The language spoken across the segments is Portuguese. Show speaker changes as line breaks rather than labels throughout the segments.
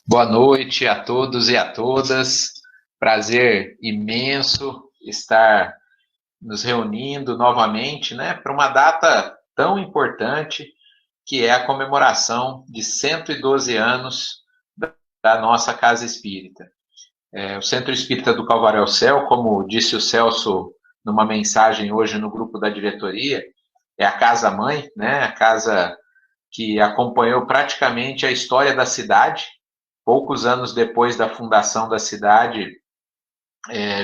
Boa noite a todos e a todas. Prazer imenso estar nos reunindo novamente, né, para uma data tão importante que é a comemoração de 112 anos da nossa Casa Espírita. O Centro Espírita do Calvário ao Céu, como disse o Celso numa mensagem hoje no grupo da diretoria, é a casa mãe, né, a casa que acompanhou praticamente a história da cidade. Poucos anos depois da fundação da cidade,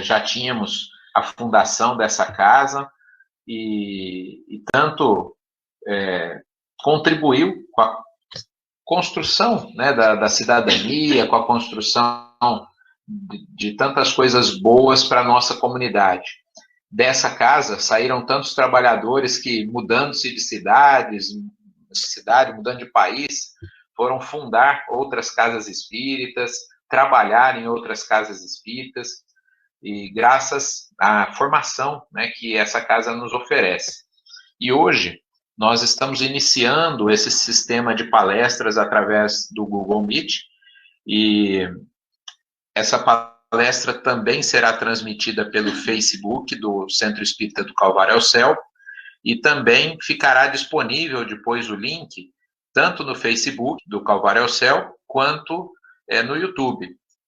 já tínhamos a fundação dessa casa e tanto contribuiu com a construção, né, da cidadania, com a construção de tantas coisas boas para a nossa comunidade. Dessa casa saíram tantos trabalhadores que, mudando-se de cidade, mudando de país, foram fundar outras casas espíritas, trabalhar em outras casas espíritas, e graças à formação, né, que essa casa nos oferece. E hoje nós estamos iniciando esse sistema de palestras através do Google Meet, e essa palestra também será transmitida pelo Facebook do Centro Espírita do Calvário ao Céu, e também ficará disponível depois o link, tanto no Facebook do Calvário ao Céu, quanto no YouTube.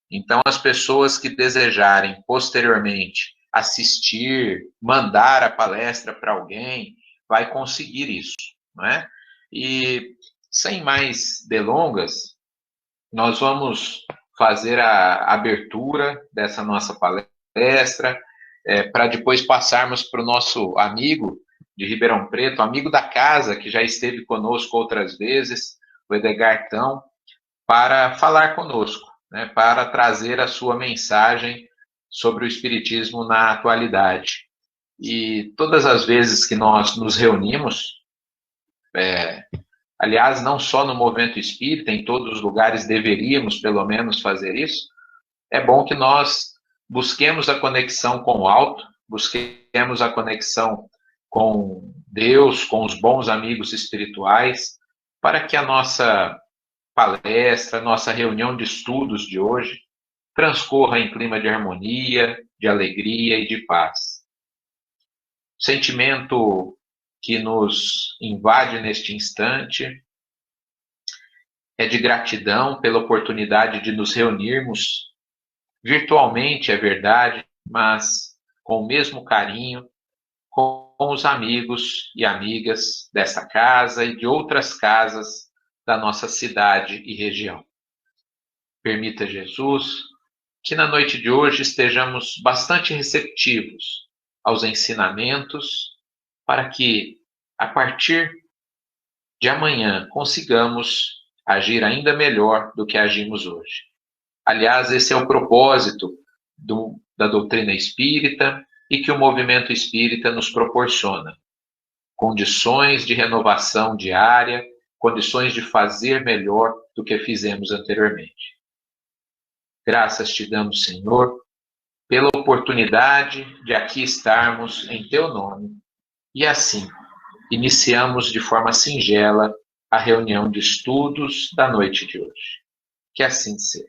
Então, as pessoas que desejarem posteriormente assistir, mandar a palestra para alguém, vai conseguir isso, não é? E sem mais delongas, nós vamos fazer a abertura dessa nossa palestra, para depois passarmos para o nosso amigo de Ribeirão Preto, amigo da casa, que já esteve conosco outras vezes, o Edgar Tão, para falar conosco, né, para trazer a sua mensagem sobre o Espiritismo na atualidade. E todas as vezes que nós nos reunimos, aliás, não só no movimento espírita, em todos os lugares deveríamos pelo menos fazer isso, é bom que nós busquemos a conexão com o alto, busquemos a conexão com Deus, com os bons amigos espirituais, para que a nossa palestra, a nossa reunião de estudos de hoje transcorra em clima de harmonia, de alegria e de paz. O sentimento que nos invade neste instante é de gratidão pela oportunidade de nos reunirmos virtualmente, é verdade, mas com o mesmo carinho, com os amigos e amigas dessa casa e de outras casas da nossa cidade e região. Permita, Jesus, que na noite de hoje estejamos bastante receptivos aos ensinamentos, para que, a partir de amanhã, consigamos agir ainda melhor do que agimos hoje. Aliás, esse é o propósito da doutrina espírita e que o movimento espírita nos proporciona. Condições de renovação diária, condições de fazer melhor do que fizemos anteriormente. Graças te damos, Senhor, pela oportunidade de aqui estarmos em teu nome. E assim, iniciamos de forma singela a reunião de estudos da noite de hoje. Que assim seja.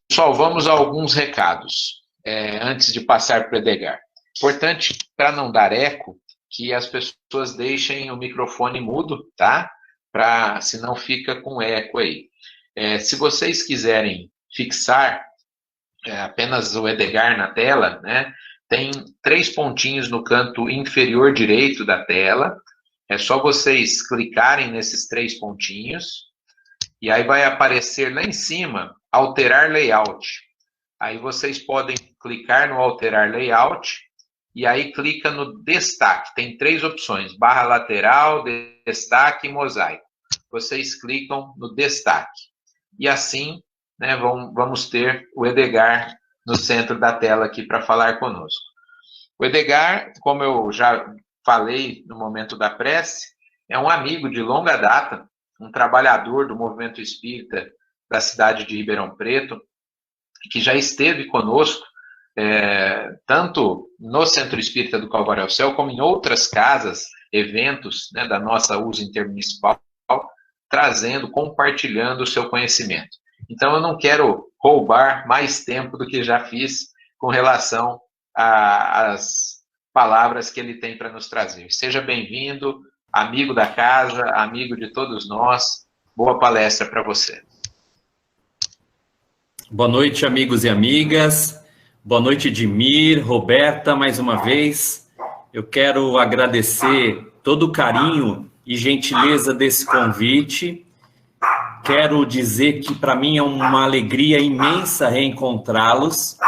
Pessoal, vamos a alguns recados, antes de passar para o Edgar. Importante, para não dar eco, que as pessoas deixem o microfone mudo, tá? Senão fica com eco aí. Se vocês quiserem fixar apenas o Edgar na tela, né? Tem 3 pontinhos no canto inferior direito da tela. É só vocês clicarem nesses 3 pontinhos. E aí vai aparecer lá em cima, alterar layout. Aí vocês podem clicar no alterar layout e aí clica no destaque. Tem 3 opções, barra lateral, destaque e mosaico. Vocês clicam no destaque. E assim, né, vamos ter o Edgar no centro da tela aqui para falar conosco. O Edgar, como eu já falei no momento da prece, é um amigo de longa data, um trabalhador do movimento espírita da cidade de Ribeirão Preto, que já esteve conosco, tanto no Centro Espírita do Calvário ao Céu, como em outras casas, eventos, né, da nossa uso intermunicipal, trazendo, compartilhando o seu conhecimento. Então, eu não quero roubar mais tempo do que já fiz com relação às palavras que ele tem para nos trazer. Seja bem-vindo, amigo da casa, amigo de todos nós. Boa palestra para você.
Boa noite, amigos e amigas. Boa noite, Edmir, Roberta, mais uma vez. Eu quero agradecer todo o carinho e gentileza desse convite. Quero dizer que para mim é uma alegria imensa reencontrá-los,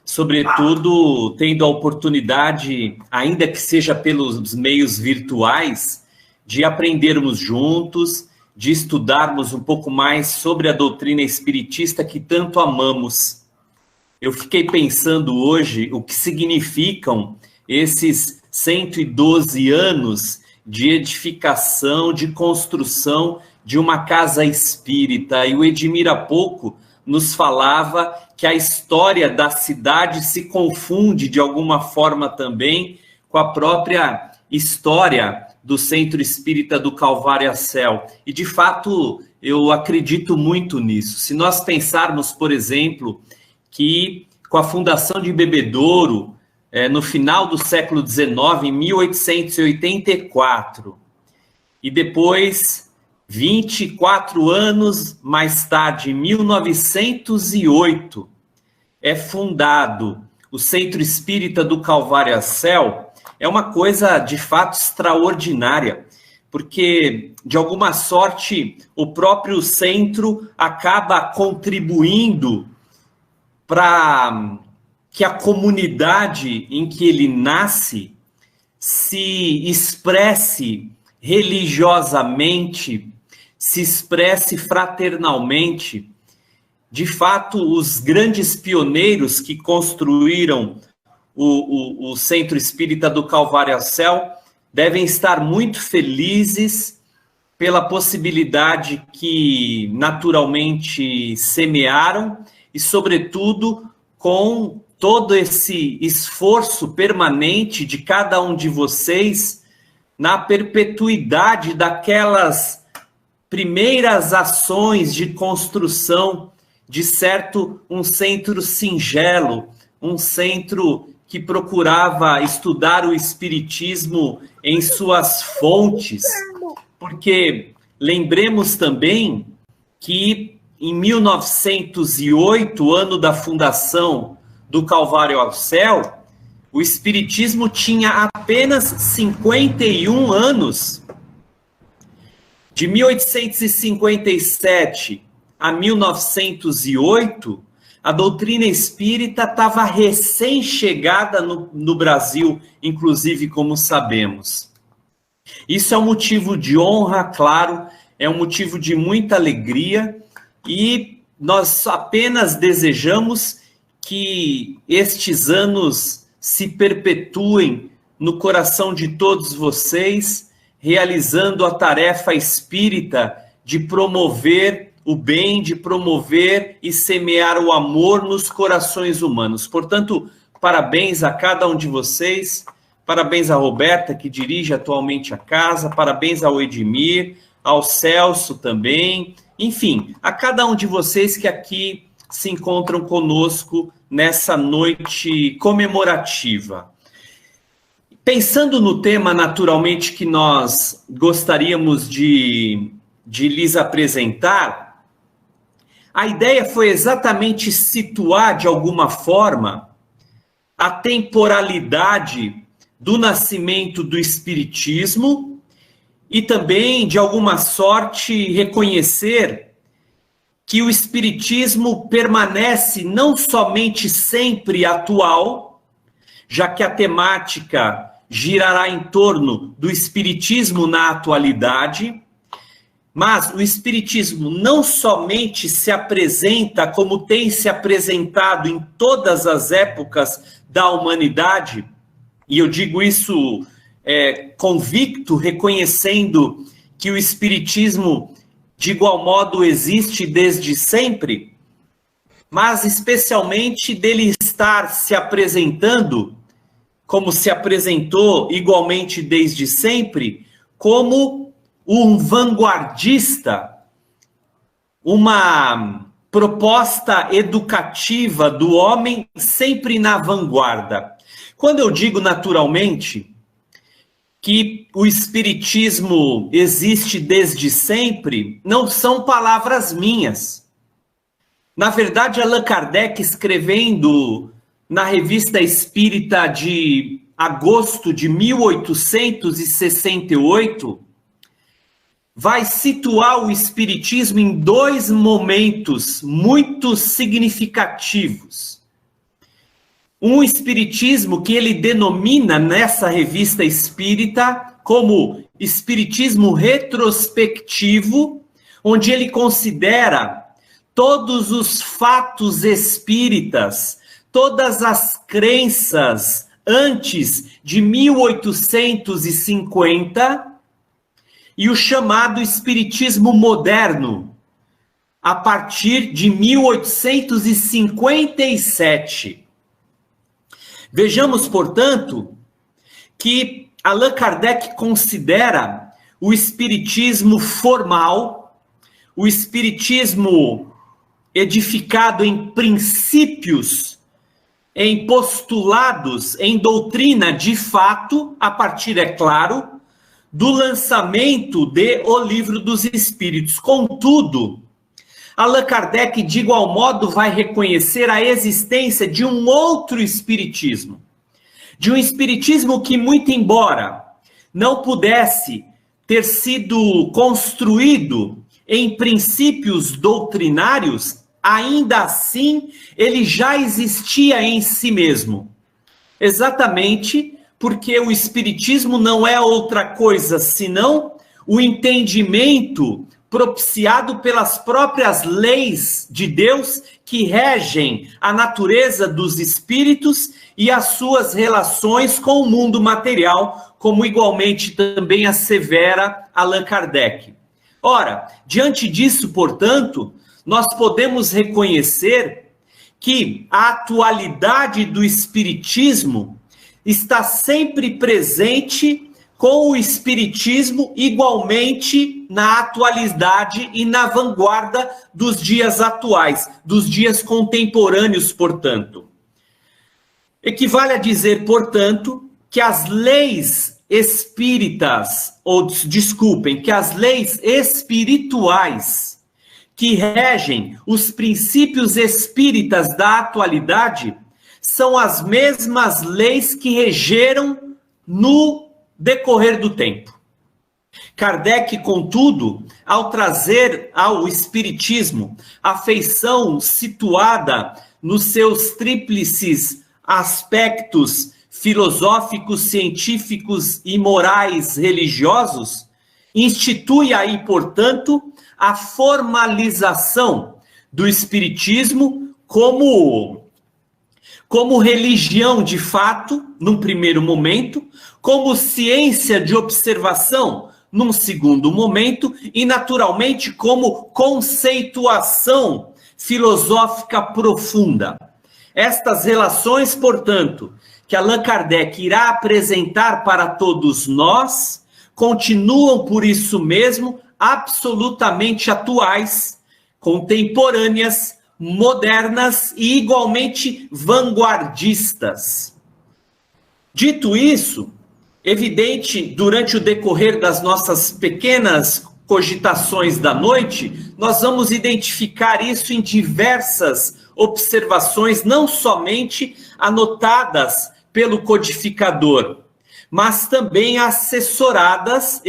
sobretudo tendo a oportunidade, ainda que seja pelos meios virtuais, de aprendermos juntos, de estudarmos um pouco mais sobre a doutrina espiritista que tanto amamos. Eu fiquei pensando hoje o que significam esses 112 anos de edificação, de construção de uma casa espírita. E o Edmir há pouco nos falava que a história da cidade se confunde de alguma forma também com a própria história do Centro Espírita do Calvário-Céu. E, de fato, eu acredito muito nisso. Se nós pensarmos, por exemplo, que com a fundação de Bebedouro, no final do século XIX, em 1884, e depois, 24 anos mais tarde, em 1908, é fundado o Centro Espírita do Calvário-Céu, é uma coisa de fato extraordinária, porque, de alguma sorte, o próprio centro acaba contribuindo para que a comunidade em que ele nasce se expresse religiosamente, se expresse fraternalmente. De fato, os grandes pioneiros que construíram o Centro Espírita do Calvário-Céu devem estar muito felizes pela possibilidade que naturalmente semearam e, sobretudo, com todo esse esforço permanente de cada um de vocês na perpetuidade daquelas primeiras ações de construção de certo um centro singelo, um centro que procurava estudar o espiritismo em suas fontes, porque lembremos também que em 1908, ano da fundação do Calvário-Céu, o espiritismo tinha apenas 51 anos. De 1857 a 1908, a doutrina espírita estava recém-chegada no Brasil, inclusive, como sabemos. Isso é um motivo de honra, claro, é um motivo de muita alegria, e nós apenas desejamos que estes anos se perpetuem no coração de todos vocês, realizando a tarefa espírita de promover o bem, de promover e semear o amor nos corações humanos. Portanto, parabéns a cada um de vocês, parabéns a Roberta, que dirige atualmente a casa, parabéns ao Edmir, ao Celso também, enfim, a cada um de vocês que aqui se encontram conosco nessa noite comemorativa. Pensando no tema, naturalmente, que nós gostaríamos de lhes apresentar, a ideia foi exatamente situar, de alguma forma, a temporalidade do nascimento do Espiritismo e também, de alguma sorte, reconhecer que o Espiritismo permanece não somente sempre atual, já que a temática girará em torno do Espiritismo na atualidade, mas o Espiritismo não somente se apresenta como tem se apresentado em todas as épocas da humanidade, e eu digo isso convicto, reconhecendo que o Espiritismo, de igual modo, existe desde sempre, mas especialmente dele estar se apresentando, como se apresentou igualmente desde sempre, como um vanguardista uma proposta educativa do homem sempre na vanguarda. Quando eu digo naturalmente que o espiritismo existe desde sempre, não são palavras minhas. Na verdade, Allan Kardec, escrevendo na Revista Espírita de agosto de 1868, vai situar o espiritismo em dois momentos muito significativos. Um espiritismo que ele denomina nessa Revista Espírita como espiritismo retrospectivo, onde ele considera todos os fatos espíritas, todas as crenças antes de 1850, e o chamado espiritismo moderno, a partir de 1857. Vejamos, portanto, que Allan Kardec considera o espiritismo formal, o espiritismo edificado em princípios, em postulados, em doutrina de fato, a partir, é claro, do lançamento de O Livro dos Espíritos. Contudo, Allan Kardec, de igual modo, vai reconhecer a existência de um outro espiritismo. De um espiritismo que, muito embora não pudesse ter sido construído em princípios doutrinários, ainda assim ele já existia em si mesmo. Exatamente porque o espiritismo não é outra coisa senão o entendimento propiciado pelas próprias leis de Deus que regem a natureza dos espíritos e as suas relações com o mundo material, como igualmente também assevera Allan Kardec. Ora, diante disso, portanto, nós podemos reconhecer que a atualidade do espiritismo está sempre presente com o espiritismo igualmente na atualidade e na vanguarda dos dias atuais, dos dias contemporâneos, portanto. Equivale a dizer, portanto, que as leis espíritas, que as leis espirituais que regem os princípios espíritas da atualidade são as mesmas leis que regeram no decorrer do tempo. Kardec, contudo, ao trazer ao espiritismo a feição situada nos seus tríplices aspectos filosóficos, científicos e morais religiosos, institui aí, portanto, a formalização do espiritismo como religião de fato, num primeiro momento, como ciência de observação, num segundo momento, e naturalmente como conceituação filosófica profunda. Estas relações, portanto, que Allan Kardec irá apresentar para todos nós, continuam por isso mesmo absolutamente atuais, contemporâneas, modernas e igualmente vanguardistas. Dito isso, evidente, durante o decorrer das nossas pequenas cogitações da noite, nós vamos identificar isso em diversas observações, não somente anotadas pelo codificador, mas também assessoradas,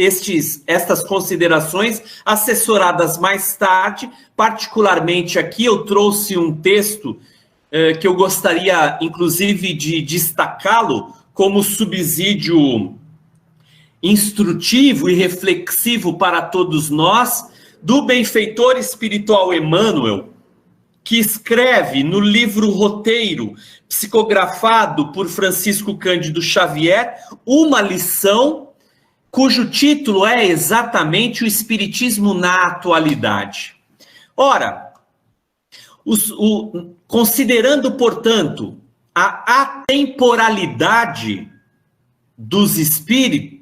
estas considerações assessoradas mais tarde. Particularmente aqui eu trouxe um texto que eu gostaria inclusive de destacá-lo como subsídio instrutivo e reflexivo para todos nós, do benfeitor espiritual Emmanuel, que escreve no livro Roteiro, psicografado por Francisco Cândido Xavier, uma lição cujo título é exatamente o Espiritismo na Atualidade. Ora, considerando, portanto, a atemporalidade dos espíritos,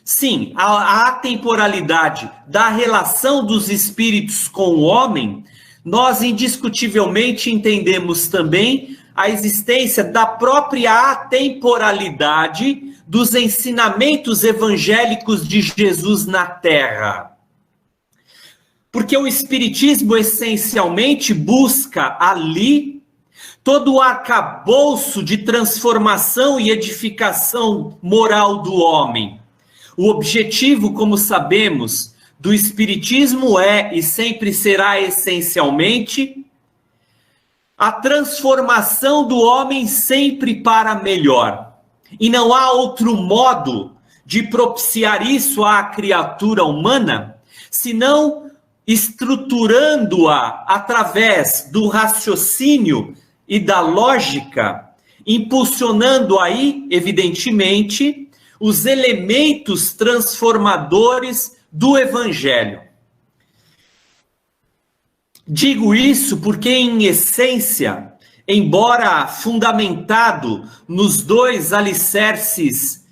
Sim, a atemporalidade da relação dos espíritos com o homem, nós indiscutivelmente entendemos também a existência da própria atemporalidade dos ensinamentos evangélicos de Jesus na Terra. Porque o Espiritismo essencialmente busca ali todo o arcabouço de transformação e edificação moral do homem. O objetivo, como sabemos, do Espiritismo é e sempre será essencialmente a transformação do homem sempre para melhor. E não há outro modo de propiciar isso à criatura humana, senão estruturando-a através do raciocínio e da lógica, impulsionando aí, evidentemente, os elementos transformadores do Evangelho. Digo isso porque, em essência, embora fundamentado nos dois alicerces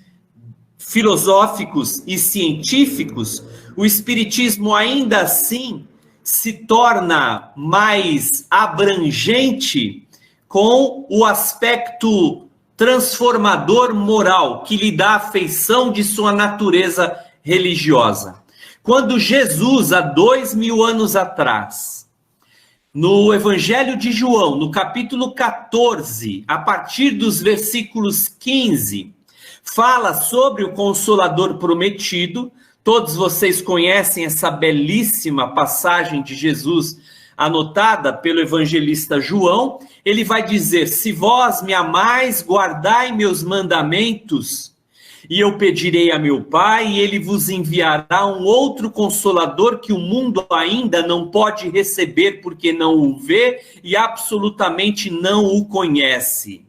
filosóficos e científicos, o Espiritismo ainda assim se torna mais abrangente com o aspecto transformador moral que lhe dá a feição de sua natureza religiosa. Quando Jesus, há 2000 anos atrás, no Evangelho de João, no capítulo 14, a partir dos versículos 15, fala sobre o Consolador prometido. Todos vocês conhecem essa belíssima passagem de Jesus anotada pelo evangelista João. Ele vai dizer: se vós me amais, guardai meus mandamentos, e eu pedirei a meu Pai, e ele vos enviará um outro Consolador que o mundo ainda não pode receber, porque não o vê e absolutamente não o conhece.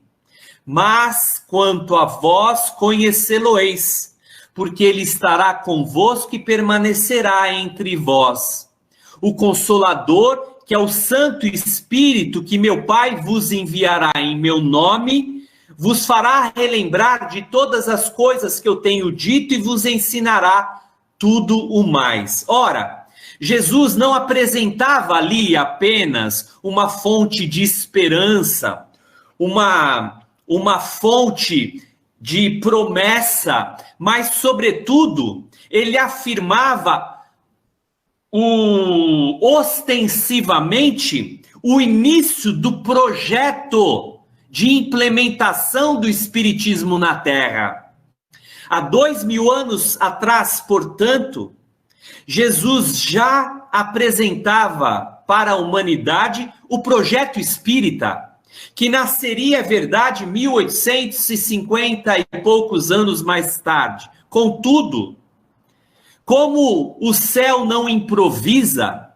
Mas quanto a vós, conhecê-lo-eis, porque ele estará convosco e permanecerá entre vós. O Consolador, que é o Santo Espírito, que meu Pai vos enviará em meu nome, vos fará relembrar de todas as coisas que eu tenho dito e vos ensinará tudo o mais. Ora, Jesus não apresentava ali apenas uma fonte de esperança, uma fonte de promessa, mas, sobretudo, ele afirmava ostensivamente o início do projeto de implementação do Espiritismo na Terra. Há 2000 anos atrás, portanto, Jesus já apresentava para a humanidade o projeto espírita, que nasceria, é verdade, 1850 e poucos anos mais tarde. Contudo, como o céu não improvisa,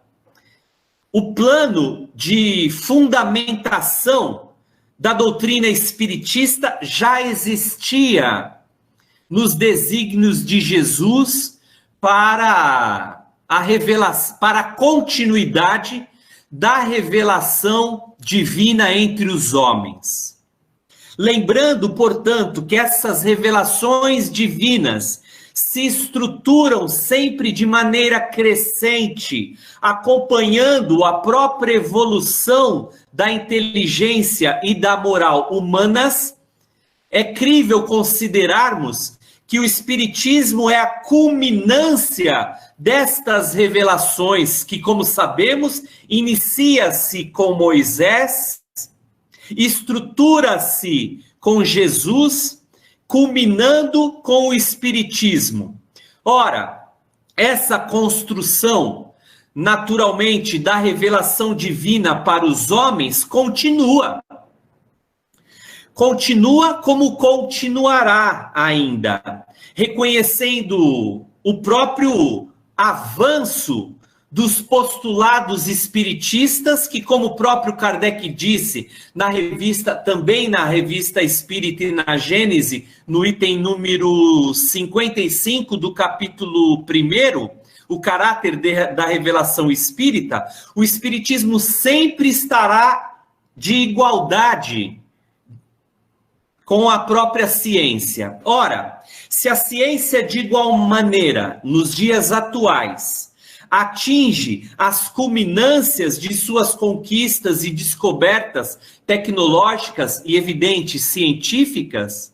o plano de fundamentação da doutrina espiritista já existia nos desígnios de Jesus para a continuidade da revelação divina entre os homens. Lembrando, portanto, que essas revelações divinas se estruturam sempre de maneira crescente, acompanhando a própria evolução da inteligência e da moral humanas, é crível considerarmos que o Espiritismo é a culminância destas revelações, que, como sabemos, inicia-se com Moisés, estrutura-se com Jesus, culminando com o Espiritismo. Ora, essa construção, naturalmente, da revelação divina para os homens, continua. Continua como continuará ainda, reconhecendo o próprio avanço dos postulados espiritistas, que, como o próprio Kardec disse, também na revista Espírita e na Gênese, no item número 55 do capítulo 1, o caráter da revelação espírita, o espiritismo sempre estará de igualdade com a própria ciência. Ora, Se a ciência, de igual maneira, nos dias atuais, atinge as culminâncias de suas conquistas e descobertas tecnológicas e, evidentes, científicas,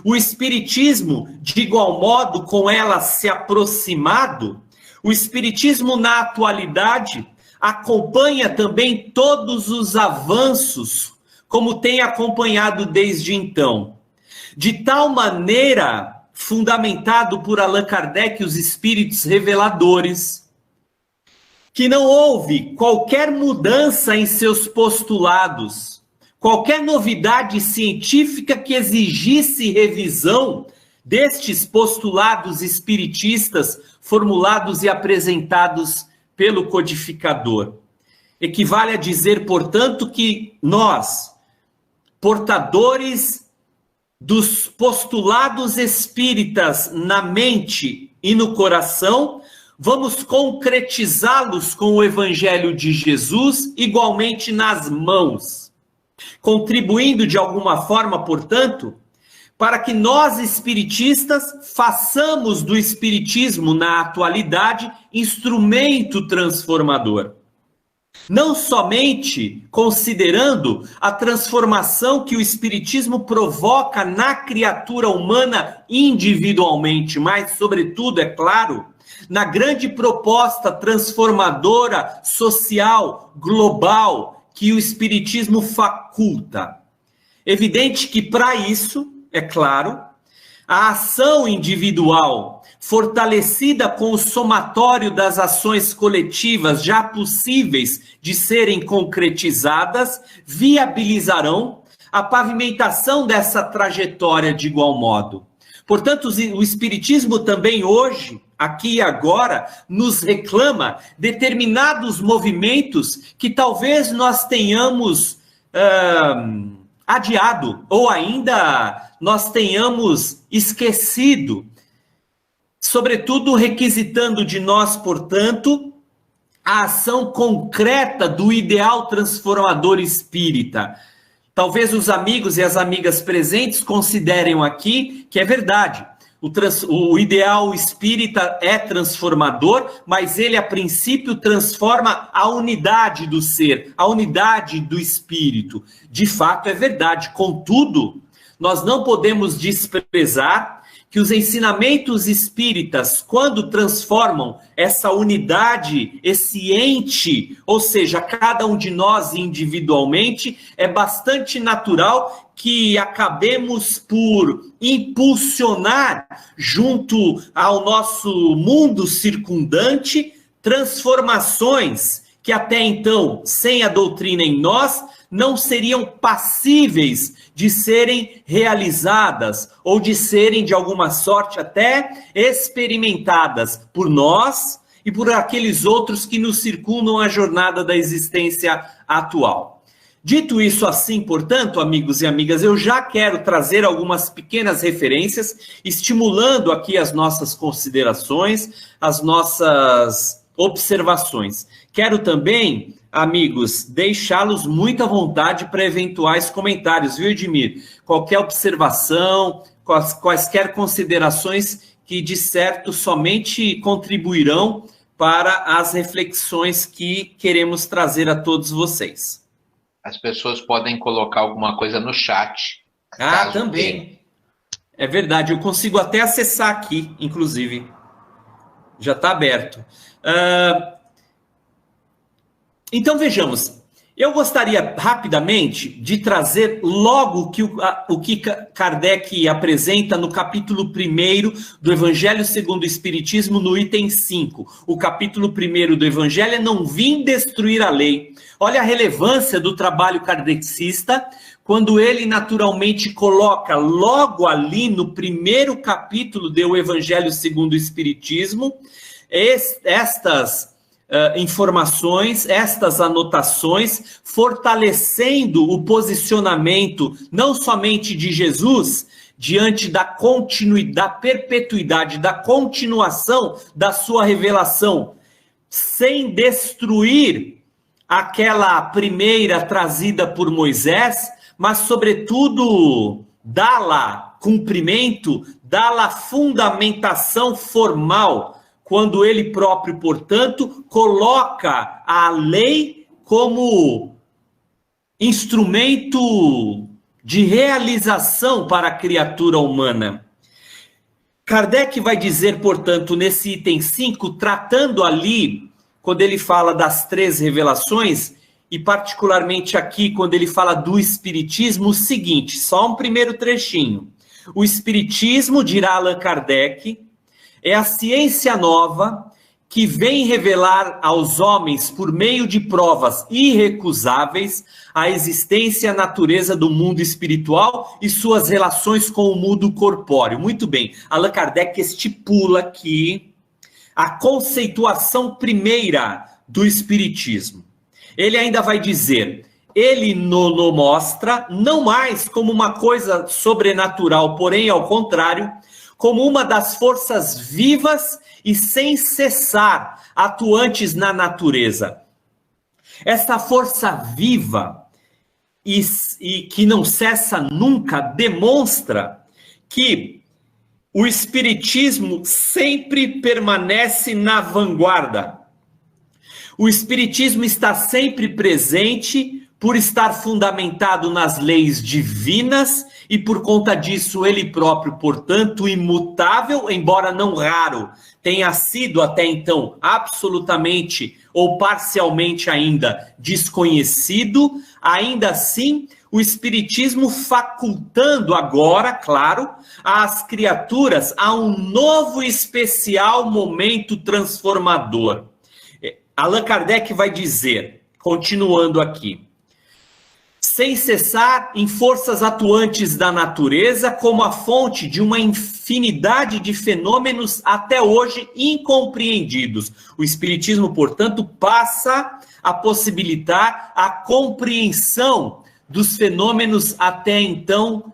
o Espiritismo, de igual modo, com ela se aproximado, o Espiritismo, na atualidade, acompanha também todos os avanços, como tem acompanhado desde então. De tal maneira, fundamentado por Allan Kardec e os espíritos reveladores, que não houve qualquer mudança em seus postulados, qualquer novidade científica que exigisse revisão destes postulados espiritistas formulados e apresentados pelo codificador. Equivale a dizer, portanto, que nós, portadores dos postulados espíritas na mente e no coração, vamos concretizá-los com o Evangelho de Jesus, igualmente nas mãos, contribuindo de alguma forma, portanto, para que nós espiritistas façamos do espiritismo na atualidade instrumento transformador. Não somente considerando a transformação que o espiritismo provoca na criatura humana individualmente, mas, sobretudo, é claro, na grande proposta transformadora social, global, que o espiritismo faculta. Evidente que, para isso, é claro, a ação individual, fortalecida com o somatório das ações coletivas já possíveis de serem concretizadas, viabilizarão a pavimentação dessa trajetória de igual modo. Portanto, o Espiritismo também hoje, aqui e agora, nos reclama determinados movimentos que talvez nós tenhamos adiado, ou ainda nós tenhamos esquecido, sobretudo requisitando de nós, portanto, a ação concreta do ideal transformador espírita. Talvez os amigos e as amigas presentes considerem aqui que é verdade. O ideal espírita é transformador, mas ele, a princípio, transforma a unidade do ser, a unidade do espírito. De fato, é verdade. Contudo, nós não podemos desprezar que os ensinamentos espíritas, quando transformam essa unidade, esse ente, ou seja, cada um de nós individualmente, é bastante natural que acabemos por impulsionar junto ao nosso mundo circundante transformações que até então, sem a doutrina em nós, não seriam passíveis de serem realizadas ou de serem, de alguma sorte, até experimentadas por nós e por aqueles outros que nos circundam a jornada da existência atual. Dito isso assim, portanto, amigos e amigas, eu já quero trazer algumas pequenas referências, estimulando aqui as nossas considerações, as nossas observações. Quero também, amigos, deixá-los muito à vontade para eventuais comentários, viu, Edmir? Qualquer observação, quaisquer considerações que, de certo, somente contribuirão para as reflexões que queremos trazer a todos vocês.
As pessoas podem colocar alguma coisa no chat.
Ah, também. É verdade, eu consigo até acessar aqui, inclusive. Já está aberto. Então, vejamos. Eu gostaria rapidamente de trazer logo o que Kardec apresenta no capítulo 1 do Evangelho segundo o Espiritismo, no item 5. O capítulo 1 do Evangelho é não vim destruir a lei. Olha a relevância do trabalho kardecista, quando ele naturalmente coloca logo ali no primeiro capítulo do Evangelho segundo o Espiritismo, estas informações, estas anotações, fortalecendo o posicionamento não somente de Jesus diante da continuidade, da perpetuidade, da continuação da sua revelação, sem destruir aquela primeira trazida por Moisés, mas sobretudo dá-la cumprimento da fundamentação formal, quando ele próprio, portanto, coloca a lei como instrumento de realização para a criatura humana. Kardec vai dizer, portanto, nesse item 5, tratando ali, quando ele fala das 3 revelações, e particularmente aqui, quando ele fala do Espiritismo, o seguinte, só um primeiro trechinho. O Espiritismo, dirá Allan Kardec, é a ciência nova que vem revelar aos homens, por meio de provas irrecusáveis, a existência e a natureza do mundo espiritual e suas relações com o mundo corpóreo. Muito bem, Allan Kardec estipula aqui a conceituação primeira do Espiritismo. Ele ainda vai dizer, ele nos mostra, não mais como uma coisa sobrenatural, porém, ao contrário, como uma das forças vivas e sem cessar, atuantes na natureza. Esta força viva e que não cessa nunca, demonstra que o Espiritismo sempre permanece na vanguarda. O Espiritismo está sempre presente por estar fundamentado nas leis divinas e por conta disso ele próprio, portanto, imutável, embora não raro, tenha sido até então absolutamente ou parcialmente ainda desconhecido, ainda assim o Espiritismo facultando agora, claro, às criaturas a um novo e especial momento transformador. Allan Kardec vai dizer, continuando aqui, sem cessar em forças atuantes da natureza como a fonte de uma infinidade de fenômenos até hoje incompreendidos. O Espiritismo, portanto, passa a possibilitar a compreensão dos fenômenos até então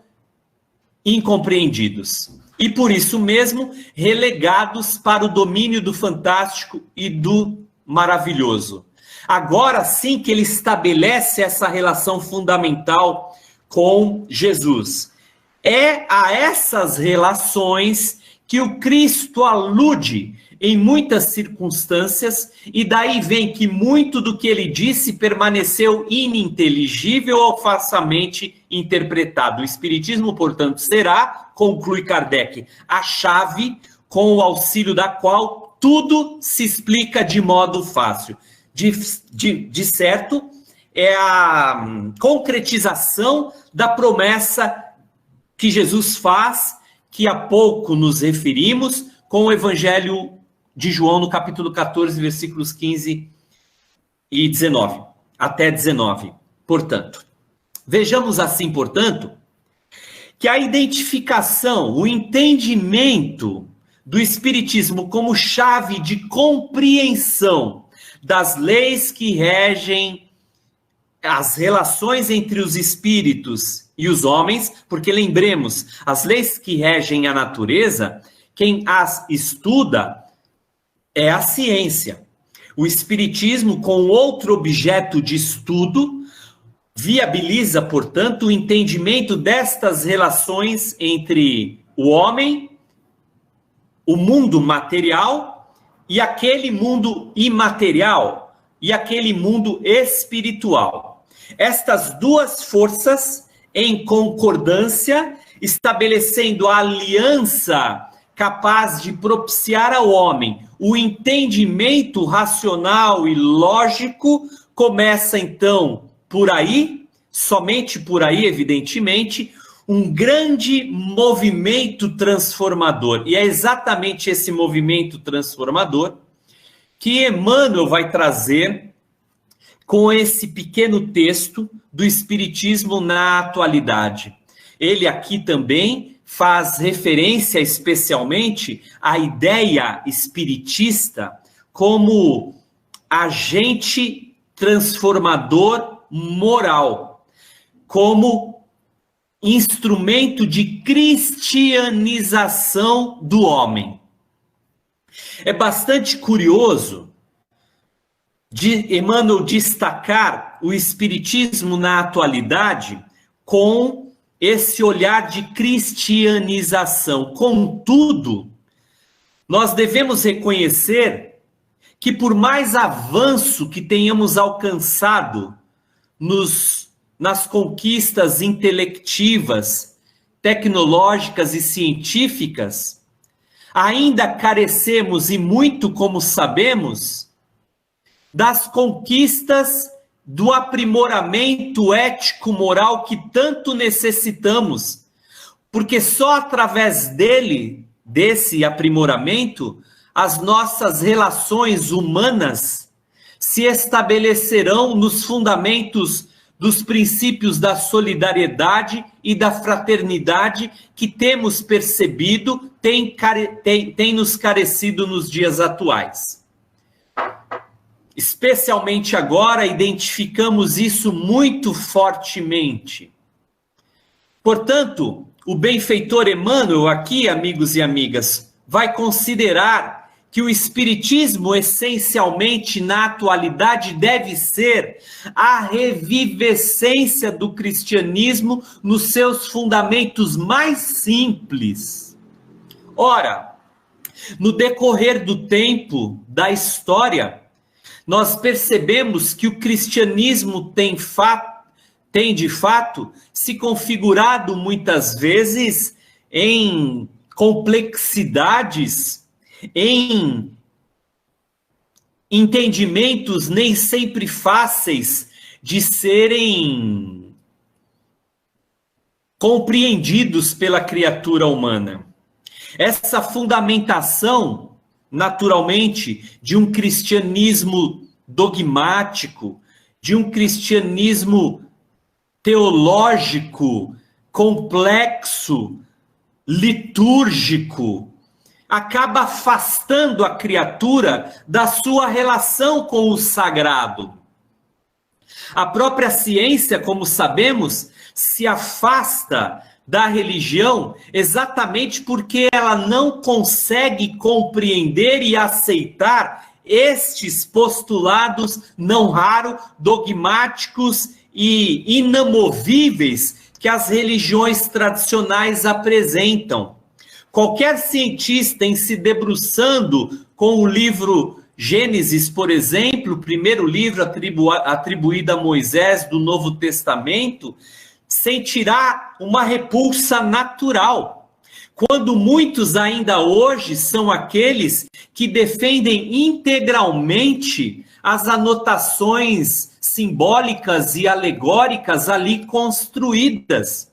incompreendidos. E por isso mesmo, relegados para o domínio do fantástico e do maravilhoso. Agora sim que ele estabelece essa relação fundamental com Jesus. É a essas relações que o Cristo alude em muitas circunstâncias, e daí vem que muito do que ele disse permaneceu ininteligível ou falsamente interpretado. O Espiritismo, portanto, será, conclui Kardec, a chave com o auxílio da qual tudo se explica de modo fácil. De certo, é a concretização da promessa que Jesus faz, que há pouco nos referimos, com o Evangelho de João, no capítulo 14, versículos 15 e 19, até 19. Portanto, vejamos assim, portanto, que a identificação, o entendimento do Espiritismo como chave de compreensão das leis que regem as relações entre os espíritos e os homens, porque lembremos, as leis que regem a natureza, quem as estuda é a ciência. O Espiritismo, com outro objeto de estudo, viabiliza, portanto, o entendimento destas relações entre o homem, o mundo material e aquele mundo imaterial e aquele mundo espiritual. Estas duas forças em concordância, estabelecendo a aliança capaz de propiciar ao homem o entendimento racional e lógico, começa então por aí, somente por aí, evidentemente, um grande movimento transformador. E é exatamente esse movimento transformador que Emmanuel vai trazer com esse pequeno texto do Espiritismo na atualidade. Ele aqui também faz referência especialmente à ideia espiritista como agente transformador moral, como instrumento de cristianização do homem. É bastante curioso de Emmanuel destacar o Espiritismo na atualidade com esse olhar de cristianização. Contudo, nós devemos reconhecer que por mais avanço que tenhamos alcançado nas conquistas intelectivas, tecnológicas e científicas, ainda carecemos, e muito como sabemos, das conquistas do aprimoramento ético-moral que tanto necessitamos, porque só através desse aprimoramento, as nossas relações humanas se estabelecerão nos fundamentos dos princípios da solidariedade e da fraternidade que temos percebido tem nos carecido nos dias atuais. Especialmente agora, identificamos isso muito fortemente. Portanto, o benfeitor Emmanuel aqui, amigos e amigas, vai considerar que o espiritismo, essencialmente na atualidade, deve ser a revivescência do cristianismo nos seus fundamentos mais simples. Ora, no decorrer do tempo, da história, nós percebemos que o cristianismo tem de fato se configurado muitas vezes em complexidades, em entendimentos nem sempre fáceis de serem compreendidos pela criatura humana. Essa fundamentação, naturalmente, de um cristianismo dogmático, de um cristianismo teológico, complexo, litúrgico, acaba afastando a criatura da sua relação com o sagrado. A própria ciência, como sabemos, se afasta da religião exatamente porque ela não consegue compreender e aceitar estes postulados não raro, dogmáticos e inamovíveis que as religiões tradicionais apresentam. Qualquer cientista em se debruçando com o livro Gênesis, por exemplo, o primeiro livro atribuído a Moisés do Novo Testamento, sentirá uma repulsa natural, quando muitos ainda hoje são aqueles que defendem integralmente as anotações simbólicas e alegóricas ali construídas.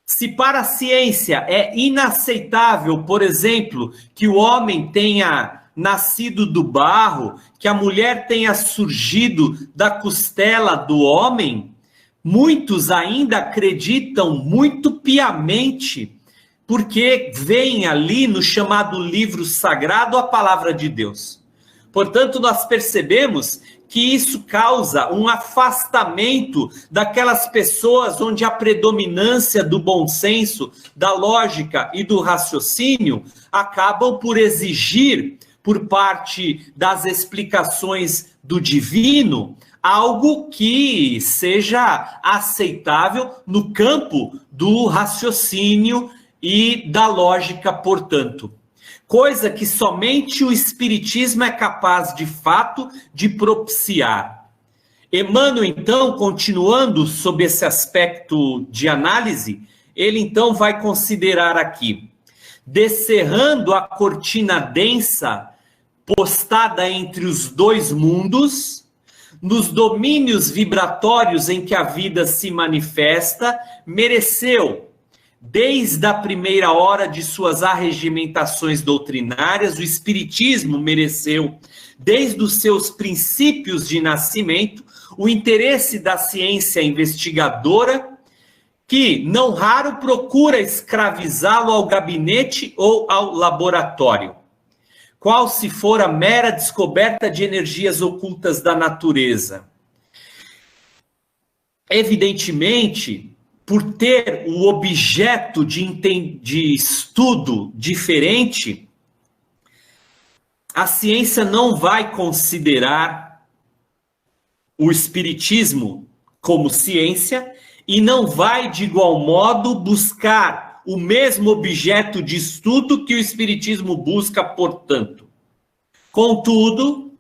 Se para a ciência é inaceitável, por exemplo, que o homem tenha nascido do barro, que a mulher tenha surgido da costela do homem, muitos ainda acreditam muito piamente, porque veem ali no chamado livro sagrado a palavra de Deus. Portanto, nós percebemos que isso causa um afastamento daquelas pessoas onde a predominância do bom senso, da lógica e do raciocínio acabam por exigir, por parte das explicações do divino, algo que seja aceitável no campo do raciocínio e da lógica, portanto. Coisa que somente o Espiritismo é capaz, de fato, de propiciar. Emmanuel, então, continuando sob esse aspecto de análise, ele, então, vai considerar aqui, descerrando a cortina densa postada entre os dois mundos, nos domínios vibratórios em que a vida se manifesta, mereceu, desde a primeira hora de suas arregimentações doutrinárias, o Espiritismo mereceu, desde os seus princípios de nascimento, o interesse da ciência investigadora, que, não raro, procura escravizá-lo ao gabinete ou ao laboratório, qual se for a mera descoberta de energias ocultas da natureza. Evidentemente, por ter o objeto de estudo diferente, a ciência não vai considerar o espiritismo como ciência e não vai, de igual modo, buscar o mesmo objeto de estudo que o Espiritismo busca, portanto. Contudo,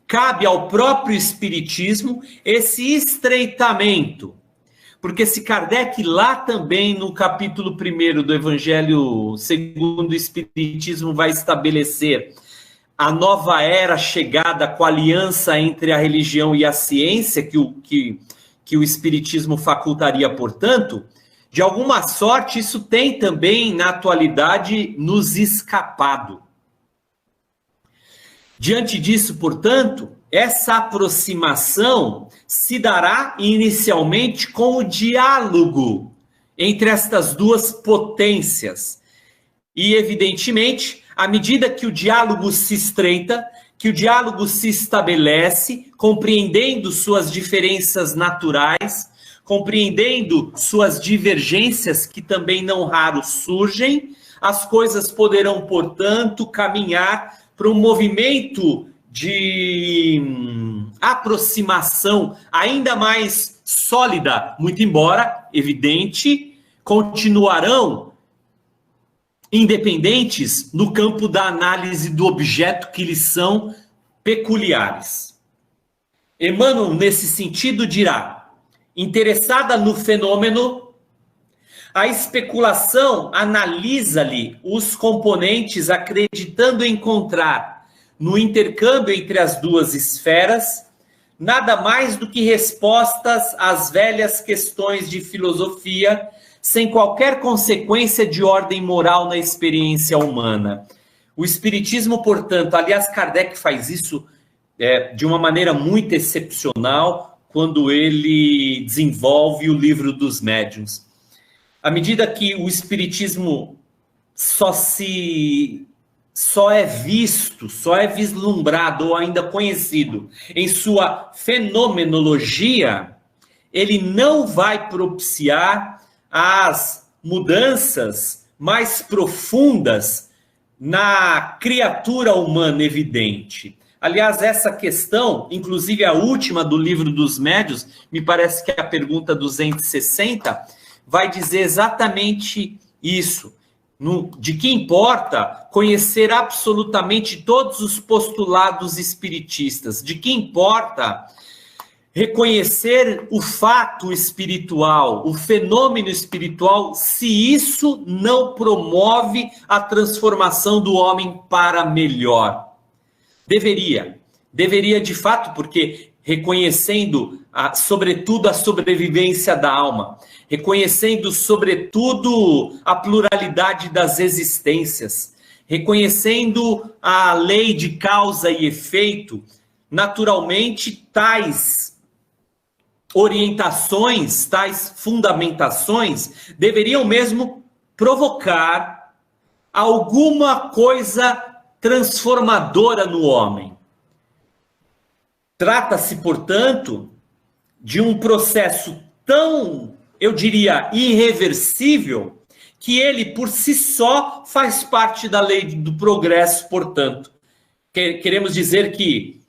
cabe ao próprio Espiritismo esse estreitamento, porque se Kardec lá também no capítulo 1 do Evangelho segundo o Espiritismo vai estabelecer a nova era chegada com a aliança entre a religião e a ciência, que o Espiritismo facultaria, portanto, de alguma sorte isso tem também na atualidade nos escapado. Diante disso, portanto, essa aproximação se dará inicialmente com o diálogo entre estas duas potências. E, evidentemente, à medida que o diálogo se estreita, que o diálogo se estabelece, compreendendo suas diferenças naturais, compreendendo suas divergências, que também não raro surgem, as coisas poderão, portanto, caminhar para um movimento de aproximação ainda mais sólida, muito embora, evidente, continuarão independentes no campo da análise do objeto que lhes são peculiares. Emmanuel, nesse sentido, dirá: interessada no fenômeno, a especulação analisa-lhe os componentes, acreditando encontrar no intercâmbio entre as duas esferas nada mais do que respostas às velhas questões de filosofia, sem qualquer consequência de ordem moral na experiência humana. O Espiritismo, portanto, aliás, Kardec faz isso de uma maneira muito excepcional quando ele desenvolve o Livro dos Médiuns. À medida que o Espiritismo só é visto, só é vislumbrado ou ainda conhecido em sua fenomenologia, ele não vai propiciar as mudanças mais profundas na criatura humana evidente. Aliás, essa questão, inclusive a última do Livro dos Médiuns, me parece que é a pergunta 260, vai dizer exatamente isso. De que importa conhecer absolutamente todos os postulados espiritistas? De que importa reconhecer o fato espiritual, o fenômeno espiritual, se isso não promove a transformação do homem para melhor? Deveria de fato, porque reconhecendo, sobretudo, a sobrevivência da alma, reconhecendo, sobretudo, a pluralidade das existências, reconhecendo a lei de causa e efeito, naturalmente, tais orientações, tais fundamentações, deveriam mesmo provocar alguma coisa transformadora no homem. Trata-se, portanto, de um processo tão, eu diria, irreversível, que ele, por si só, faz parte da lei do progresso, portanto. Queremos dizer que,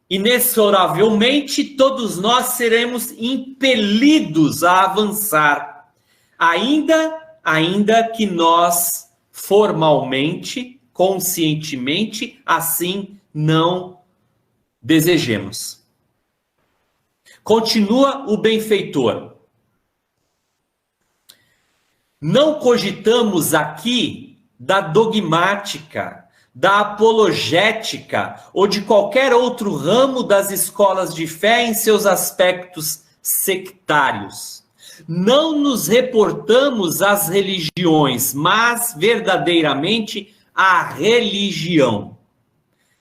inexoravelmente, todos nós seremos impelidos a avançar, ainda que nós, formalmente, conscientemente, assim não desejemos. Continua o benfeitor. Não cogitamos aqui da dogmática, da apologética ou de qualquer outro ramo das escolas de fé em seus aspectos sectários. Não nos reportamos às religiões, mas verdadeiramente à religião.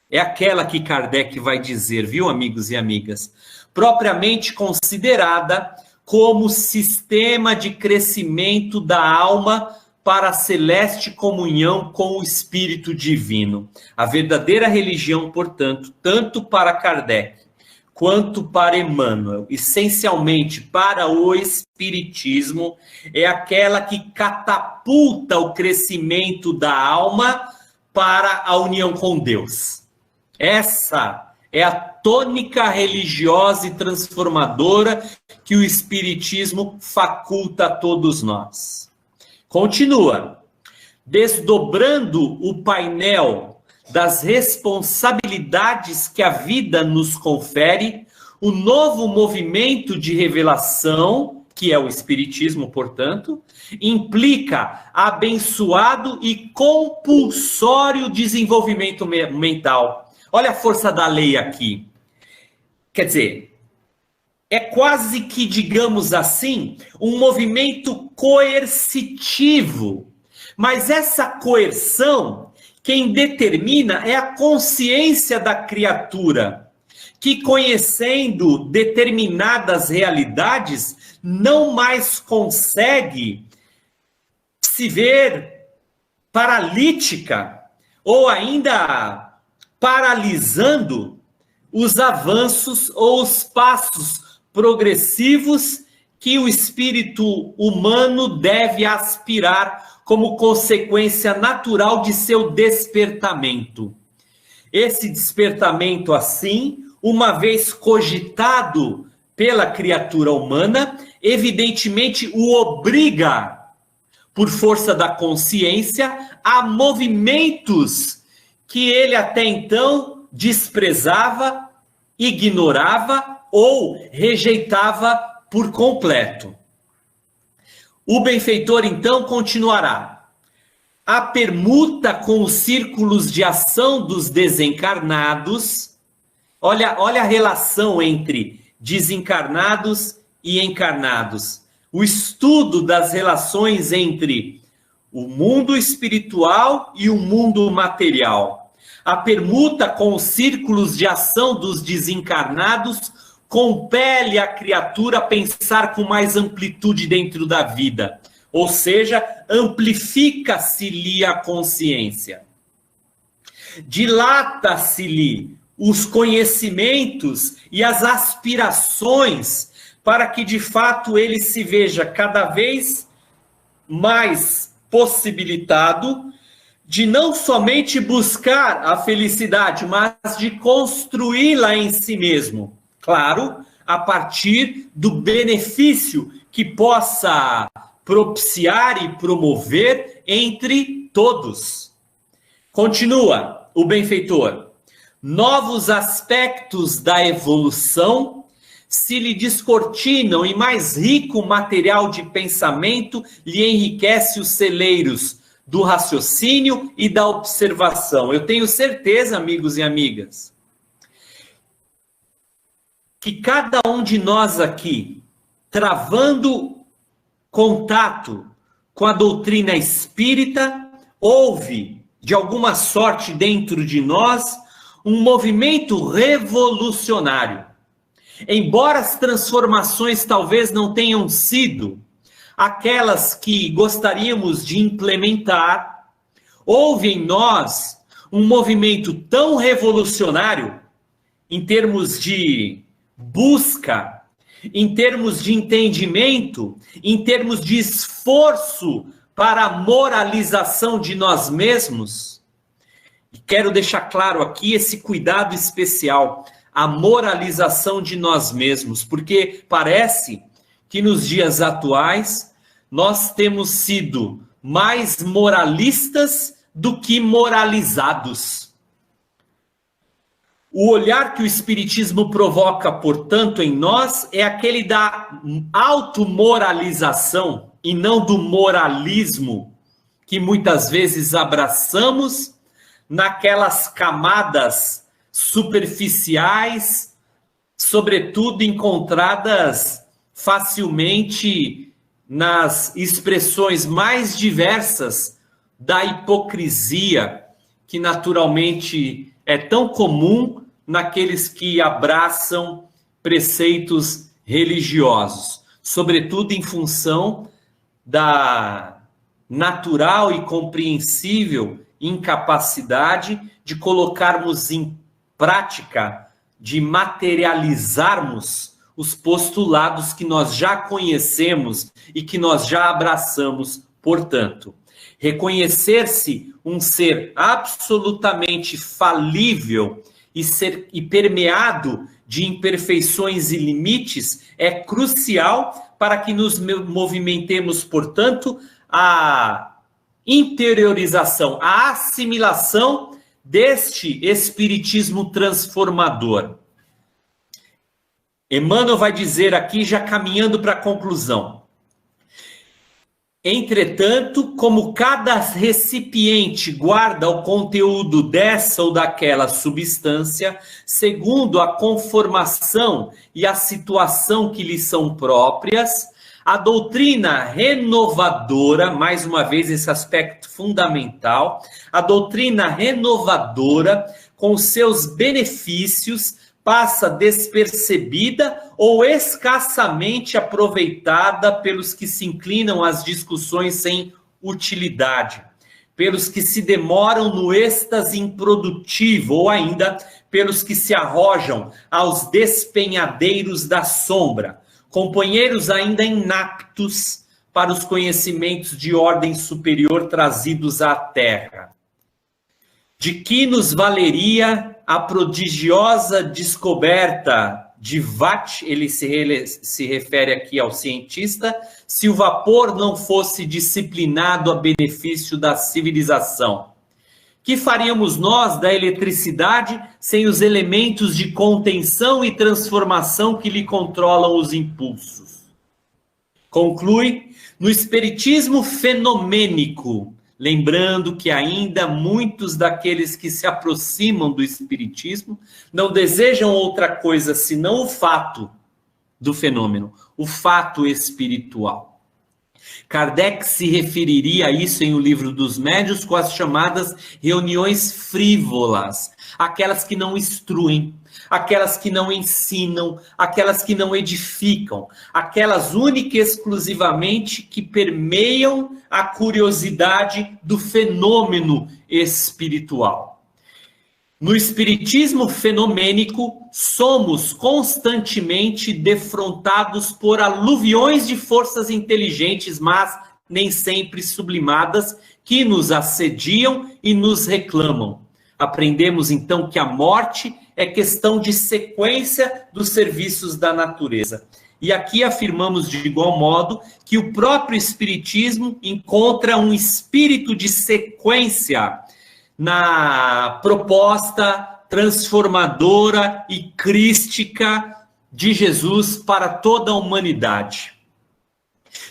É aquela que Kardec vai dizer, viu, amigos e amigas? Propriamente considerada como sistema de crescimento da alma para a celeste comunhão com o Espírito Divino. A verdadeira religião, portanto, tanto para Kardec quanto para Emmanuel, essencialmente para o Espiritismo, é aquela que catapulta o crescimento da alma para a união com Deus. Essa É a tônica religiosa e transformadora que o Espiritismo faculta a todos nós. Continua. Desdobrando o painel das responsabilidades que a vida nos confere, o novo movimento de revelação, que é o Espiritismo, portanto, implica abençoado e compulsório desenvolvimento mental. Olha a força da lei aqui. Quer dizer, é quase que, digamos assim, um movimento coercitivo. Mas essa coerção, quem determina é a consciência da criatura, que, conhecendo determinadas realidades, não mais consegue se ver paralítica ou ainda paralisando os avanços ou os passos progressivos que o espírito humano deve aspirar como consequência natural de seu despertamento. Esse despertamento, assim, uma vez cogitado pela criatura humana, evidentemente o obriga, por força da consciência, a movimentos que ele até então desprezava, ignorava ou rejeitava por completo. O benfeitor, então, continuará. A permuta com os círculos de ação dos desencarnados, olha a relação entre desencarnados e encarnados. O estudo das relações entre o mundo espiritual e o mundo material. A permuta com os círculos de ação dos desencarnados compele a criatura a pensar com mais amplitude dentro da vida. Ou seja, amplifica-se-lhe a consciência. Dilata-se-lhe os conhecimentos e as aspirações para que, de fato, ele se veja cada vez mais possibilitado de não somente buscar a felicidade, mas de construí-la em si mesmo. Claro, a partir do benefício que possa propiciar e promover entre todos. Continua o benfeitor. Novos aspectos da evolução se lhe descortinam e mais rico material de pensamento lhe enriquece os celeiros do raciocínio e da observação. Eu tenho certeza, amigos e amigas, que cada um de nós aqui, travando contato com a doutrina espírita, houve, de alguma sorte dentro de nós, um movimento revolucionário. Embora as transformações talvez não tenham sido aquelas que gostaríamos de implementar, houve em nós um movimento tão revolucionário em termos de busca, em termos de entendimento, em termos de esforço para a moralização de nós mesmos. E quero deixar claro aqui esse cuidado especial, a moralização de nós mesmos, porque parece que nos dias atuais nós temos sido mais moralistas do que moralizados. O olhar que o Espiritismo provoca, portanto, em nós é aquele da automoralização e não do moralismo que muitas vezes abraçamos naquelas camadas superficiais, sobretudo encontradas facilmente nas expressões mais diversas da hipocrisia, que naturalmente é tão comum naqueles que abraçam preceitos religiosos, sobretudo em função da natural e compreensível incapacidade de colocarmos em prática, de materializarmos os postulados que nós já conhecemos e que nós já abraçamos. Portanto, reconhecer-se um ser absolutamente falível e permeado de imperfeições e limites é crucial para que nos movimentemos, portanto, a interiorização, a assimilação deste espiritismo transformador. Emmanuel vai dizer aqui, já caminhando para a conclusão: entretanto, como cada recipiente guarda o conteúdo dessa ou daquela substância, segundo a conformação e a situação que lhe são próprias, a doutrina renovadora, mais uma vez esse aspecto fundamental, a doutrina renovadora, com seus benefícios, passa despercebida ou escassamente aproveitada pelos que se inclinam às discussões sem utilidade, pelos que se demoram no êxtase improdutivo ou ainda pelos que se arrojam aos despenhadeiros da sombra, companheiros ainda inaptos para os conhecimentos de ordem superior trazidos à terra. De que nos valeria a prodigiosa descoberta de Watt, ele se refere aqui ao cientista, se o vapor não fosse disciplinado a benefício da civilização? Que faríamos nós da eletricidade sem os elementos de contenção e transformação que lhe controlam os impulsos? Conclui, no espiritismo fenomênico, lembrando que ainda muitos daqueles que se aproximam do espiritismo não desejam outra coisa senão o fato do fenômeno, o fato espiritual. Kardec se referiria a isso em O Livro dos Médiuns com as chamadas reuniões frívolas, aquelas que não instruem, aquelas que não ensinam, aquelas que não edificam, aquelas única e exclusivamente que permeiam a curiosidade do fenômeno espiritual. No espiritismo fenomênico, somos constantemente defrontados por aluviões de forças inteligentes, mas nem sempre sublimadas, que nos assediam e nos reclamam. Aprendemos então que a morte é questão de sequência dos serviços da natureza. E aqui afirmamos de igual modo que o próprio espiritismo encontra um espírito de sequência na proposta transformadora e crística de Jesus para toda a humanidade.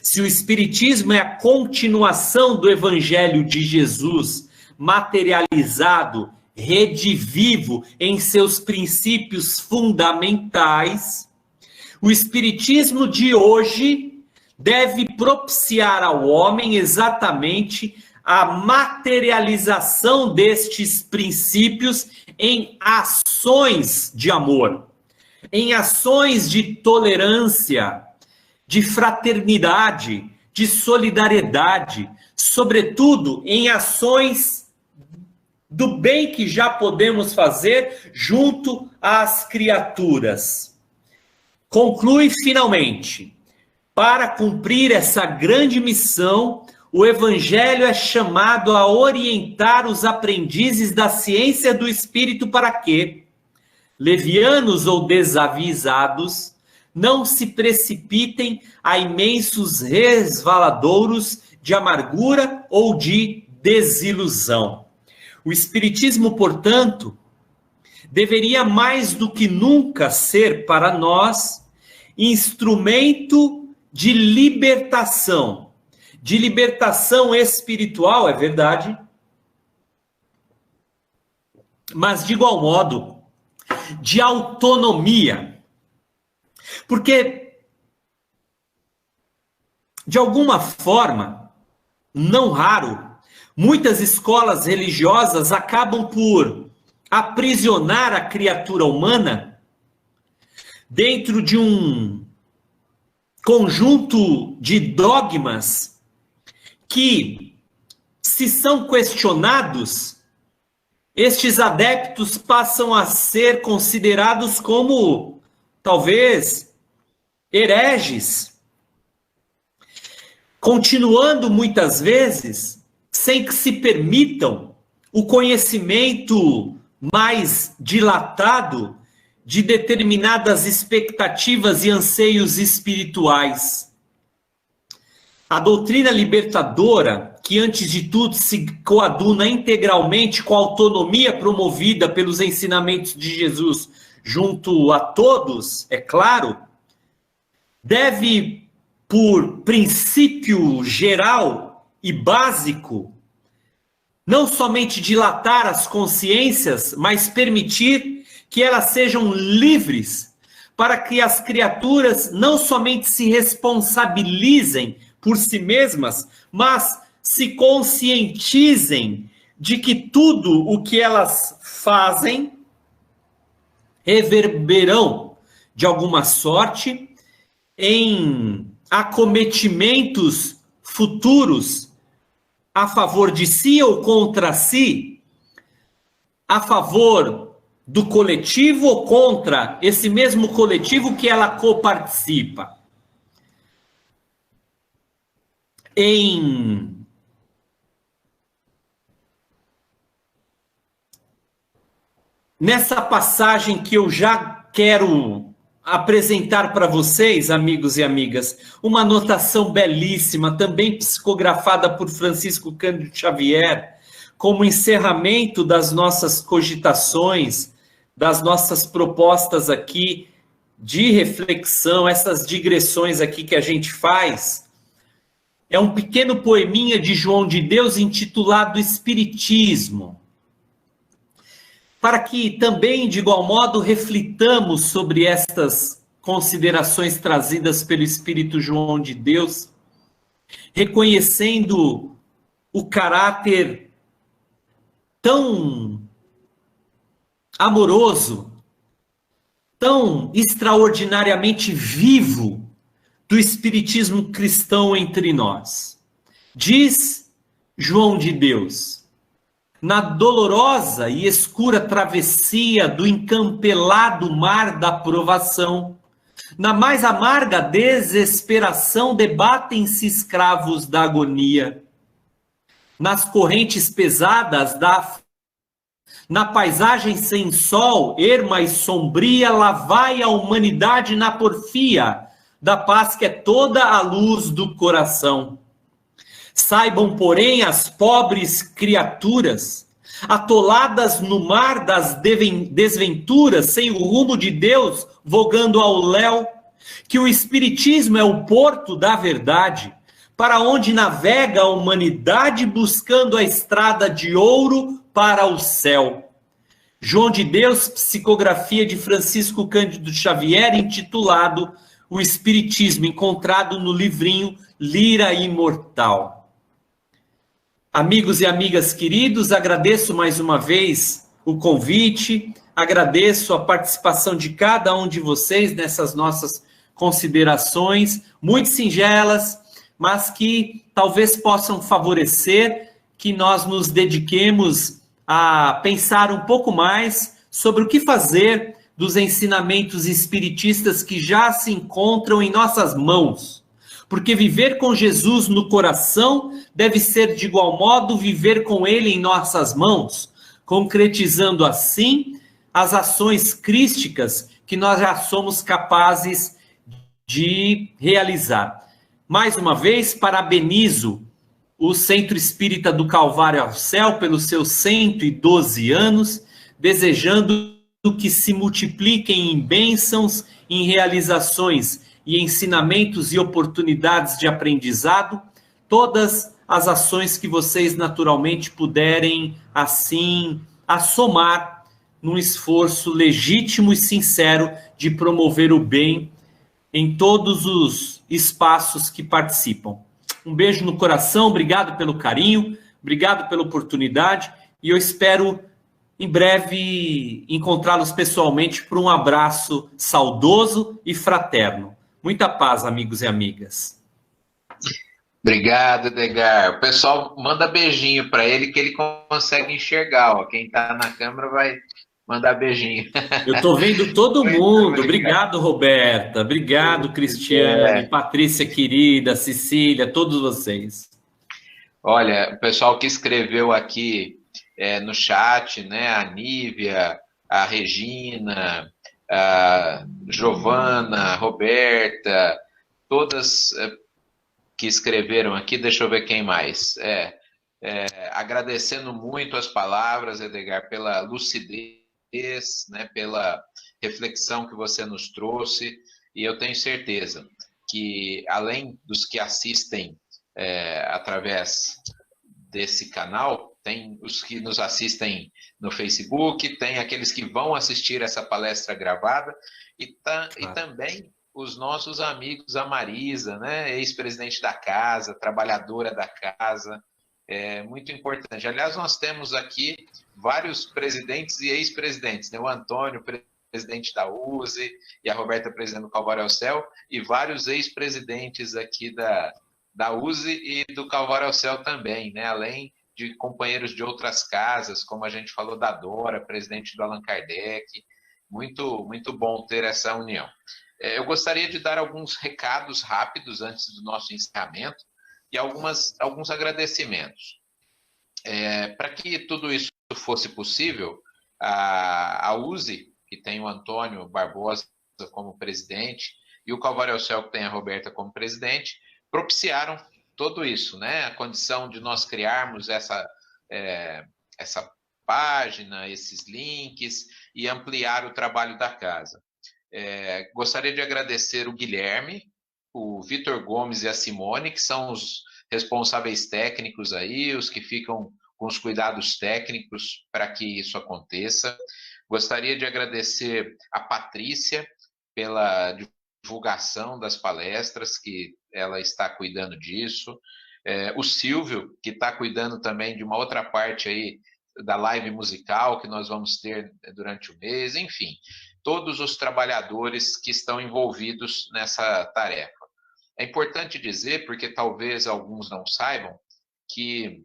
Se o espiritismo é a continuação do evangelho de Jesus, materializado, redivivo em seus princípios fundamentais, o espiritismo de hoje deve propiciar ao homem exatamente a materialização destes princípios em ações de amor, em ações de tolerância, de fraternidade, de solidariedade, sobretudo em ações do bem que já podemos fazer junto às criaturas. Conclui finalmente, para cumprir essa grande missão, o Evangelho é chamado a orientar os aprendizes da ciência do Espírito para que, levianos ou desavisados, não se precipitem a imensos resvaladouros de amargura ou de desilusão. O Espiritismo, portanto, deveria mais do que nunca ser para nós instrumento de libertação espiritual, é verdade, mas de igual modo, de autonomia. Porque, de alguma forma, não raro, muitas escolas religiosas acabam por aprisionar a criatura humana dentro de um conjunto de dogmas que, se são questionados, estes adeptos passam a ser considerados como, talvez, hereges, continuando muitas vezes sem que se permitam o conhecimento mais dilatado de determinadas expectativas e anseios espirituais. A doutrina libertadora, que antes de tudo se coaduna integralmente com a autonomia promovida pelos ensinamentos de Jesus junto a todos, é claro, deve, por princípio geral e básico, não somente dilatar as consciências, mas permitir que elas sejam livres, para que as criaturas não somente se responsabilizem por si mesmas, mas se conscientizem de que tudo o que elas fazem reverberão, de alguma sorte, em acometimentos futuros a favor de si ou contra si, a favor do coletivo ou contra esse mesmo coletivo que ela coparticipa. Nessa passagem que eu já quero apresentar para vocês, amigos e amigas, uma anotação belíssima, também psicografada por Francisco Cândido Xavier, como encerramento das nossas cogitações, das nossas propostas aqui de reflexão, essas digressões aqui que a gente faz. É um pequeno poeminha de João de Deus intitulado Espiritismo, para que também, de igual modo, reflitamos sobre estas considerações trazidas pelo Espírito João de Deus, reconhecendo o caráter tão amoroso, tão extraordinariamente vivo do Espiritismo cristão entre nós. Diz João de Deus: na dolorosa e escura travessia do encampelado mar da provação, na mais amarga desesperação, debatem-se escravos da agonia. Nas correntes pesadas na paisagem sem sol, erma e sombria, lá vai a humanidade na porfia da paz que é toda a luz do coração. Saibam, porém, as pobres criaturas, atoladas no mar das desventuras, sem o rumo de Deus, vogando ao léu, que o Espiritismo é o porto da verdade, para onde navega a humanidade buscando a estrada de ouro para o céu. João de Deus, psicografia de Francisco Cândido Xavier, intitulado O Espiritismo, encontrado no livrinho Lira Imortal. Amigos e amigas queridos, agradeço mais uma vez o convite, agradeço a participação de cada um de vocês nessas nossas considerações, muito singelas, mas que talvez possam favorecer que nós nos dediquemos a pensar um pouco mais sobre o que fazer dos ensinamentos espiritistas que já se encontram em nossas mãos. Porque viver com Jesus no coração deve ser, de igual modo, viver com Ele em nossas mãos, concretizando assim as ações crísticas que nós já somos capazes de realizar. Mais uma vez, parabenizo o Centro Espírita do Calvário ao Céu pelos seus 112 anos, desejando que se multipliquem em bênçãos, em realizações e ensinamentos e oportunidades de aprendizado, todas as ações que vocês naturalmente puderem, assim, assomar num esforço legítimo e sincero de promover o bem em todos os espaços que participam. Um beijo no coração, obrigado pelo carinho, obrigado pela oportunidade, e eu espero em breve encontrá-los pessoalmente por um abraço saudoso e fraterno. Muita paz, amigos e amigas.
Obrigado, Edgar. O pessoal manda beijinho para ele que ele consegue enxergar. Ó. Quem está na câmera vai mandar beijinho.
Eu estou vendo todo mundo. Obrigado, Roberta. Obrigado, Cristiane, Patrícia querida, Cecília, todos vocês.
Olha, o pessoal que escreveu aqui, no chat, né? A Nívia, a Regina, a Giovana, a Roberta, todas que escreveram aqui, deixa eu ver quem mais. Agradecendo muito as palavras, Edgar, pela lucidez, né, pela reflexão que você nos trouxe, e eu tenho certeza que, além dos que assistem através desse canal, tem os que nos assistem no Facebook, tem aqueles que vão assistir essa palestra gravada, e também os nossos amigos, a Marisa, né, ex-presidente da casa, trabalhadora da casa, muito importante. Aliás, nós temos aqui vários presidentes e ex-presidentes, né? O Antônio, presidente da USE, e a Roberta, presidente do Calvário ao Céu, e vários ex-presidentes aqui da USE e do Calvário ao Céu também, né? Além de companheiros de outras casas, como a gente falou da Dora, presidente do Allan Kardec. Muito, muito bom ter essa união. Eu gostaria de dar alguns recados rápidos antes do nosso encerramento e alguns agradecimentos. Para que tudo isso fosse possível, a USE, que tem o Antônio Barbosa como presidente, e o Calvário ao Céu, que tem a Roberta como presidente, propiciaram tudo isso, né? A condição de nós criarmos essa página, esses links, e ampliar o trabalho da casa. Gostaria de agradecer o Guilherme, o Vitor Gomes e a Simone, que são os responsáveis técnicos aí, os que ficam com os cuidados técnicos para que isso aconteça. Gostaria de agradecer a Patrícia pela divulgação das palestras, que ela está cuidando disso. O Silvio, que está cuidando também de uma outra parte aí da live musical que nós vamos ter durante o mês, enfim, todos os trabalhadores que estão envolvidos nessa tarefa. É importante dizer, porque talvez alguns não saibam, que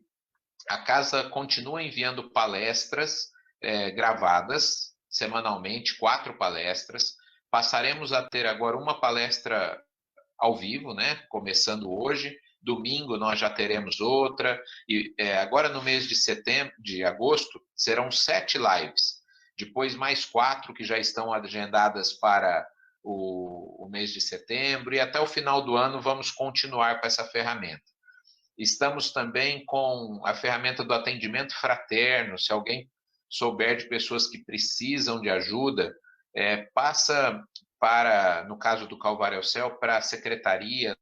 a casa continua enviando palestras gravadas semanalmente, 4 palestras. Passaremos a ter agora uma palestra ao vivo, né? Começando hoje. Domingo nós já teremos outra. E agora no mês de agosto, serão 7 lives. Depois mais 4 que já estão agendadas para o mês de setembro. E até o final do ano vamos continuar com essa ferramenta. Estamos também com a ferramenta do atendimento fraterno. Se alguém souber de pessoas que precisam de ajuda, passa para, no caso do Calvário ao Céu, para a secretaria,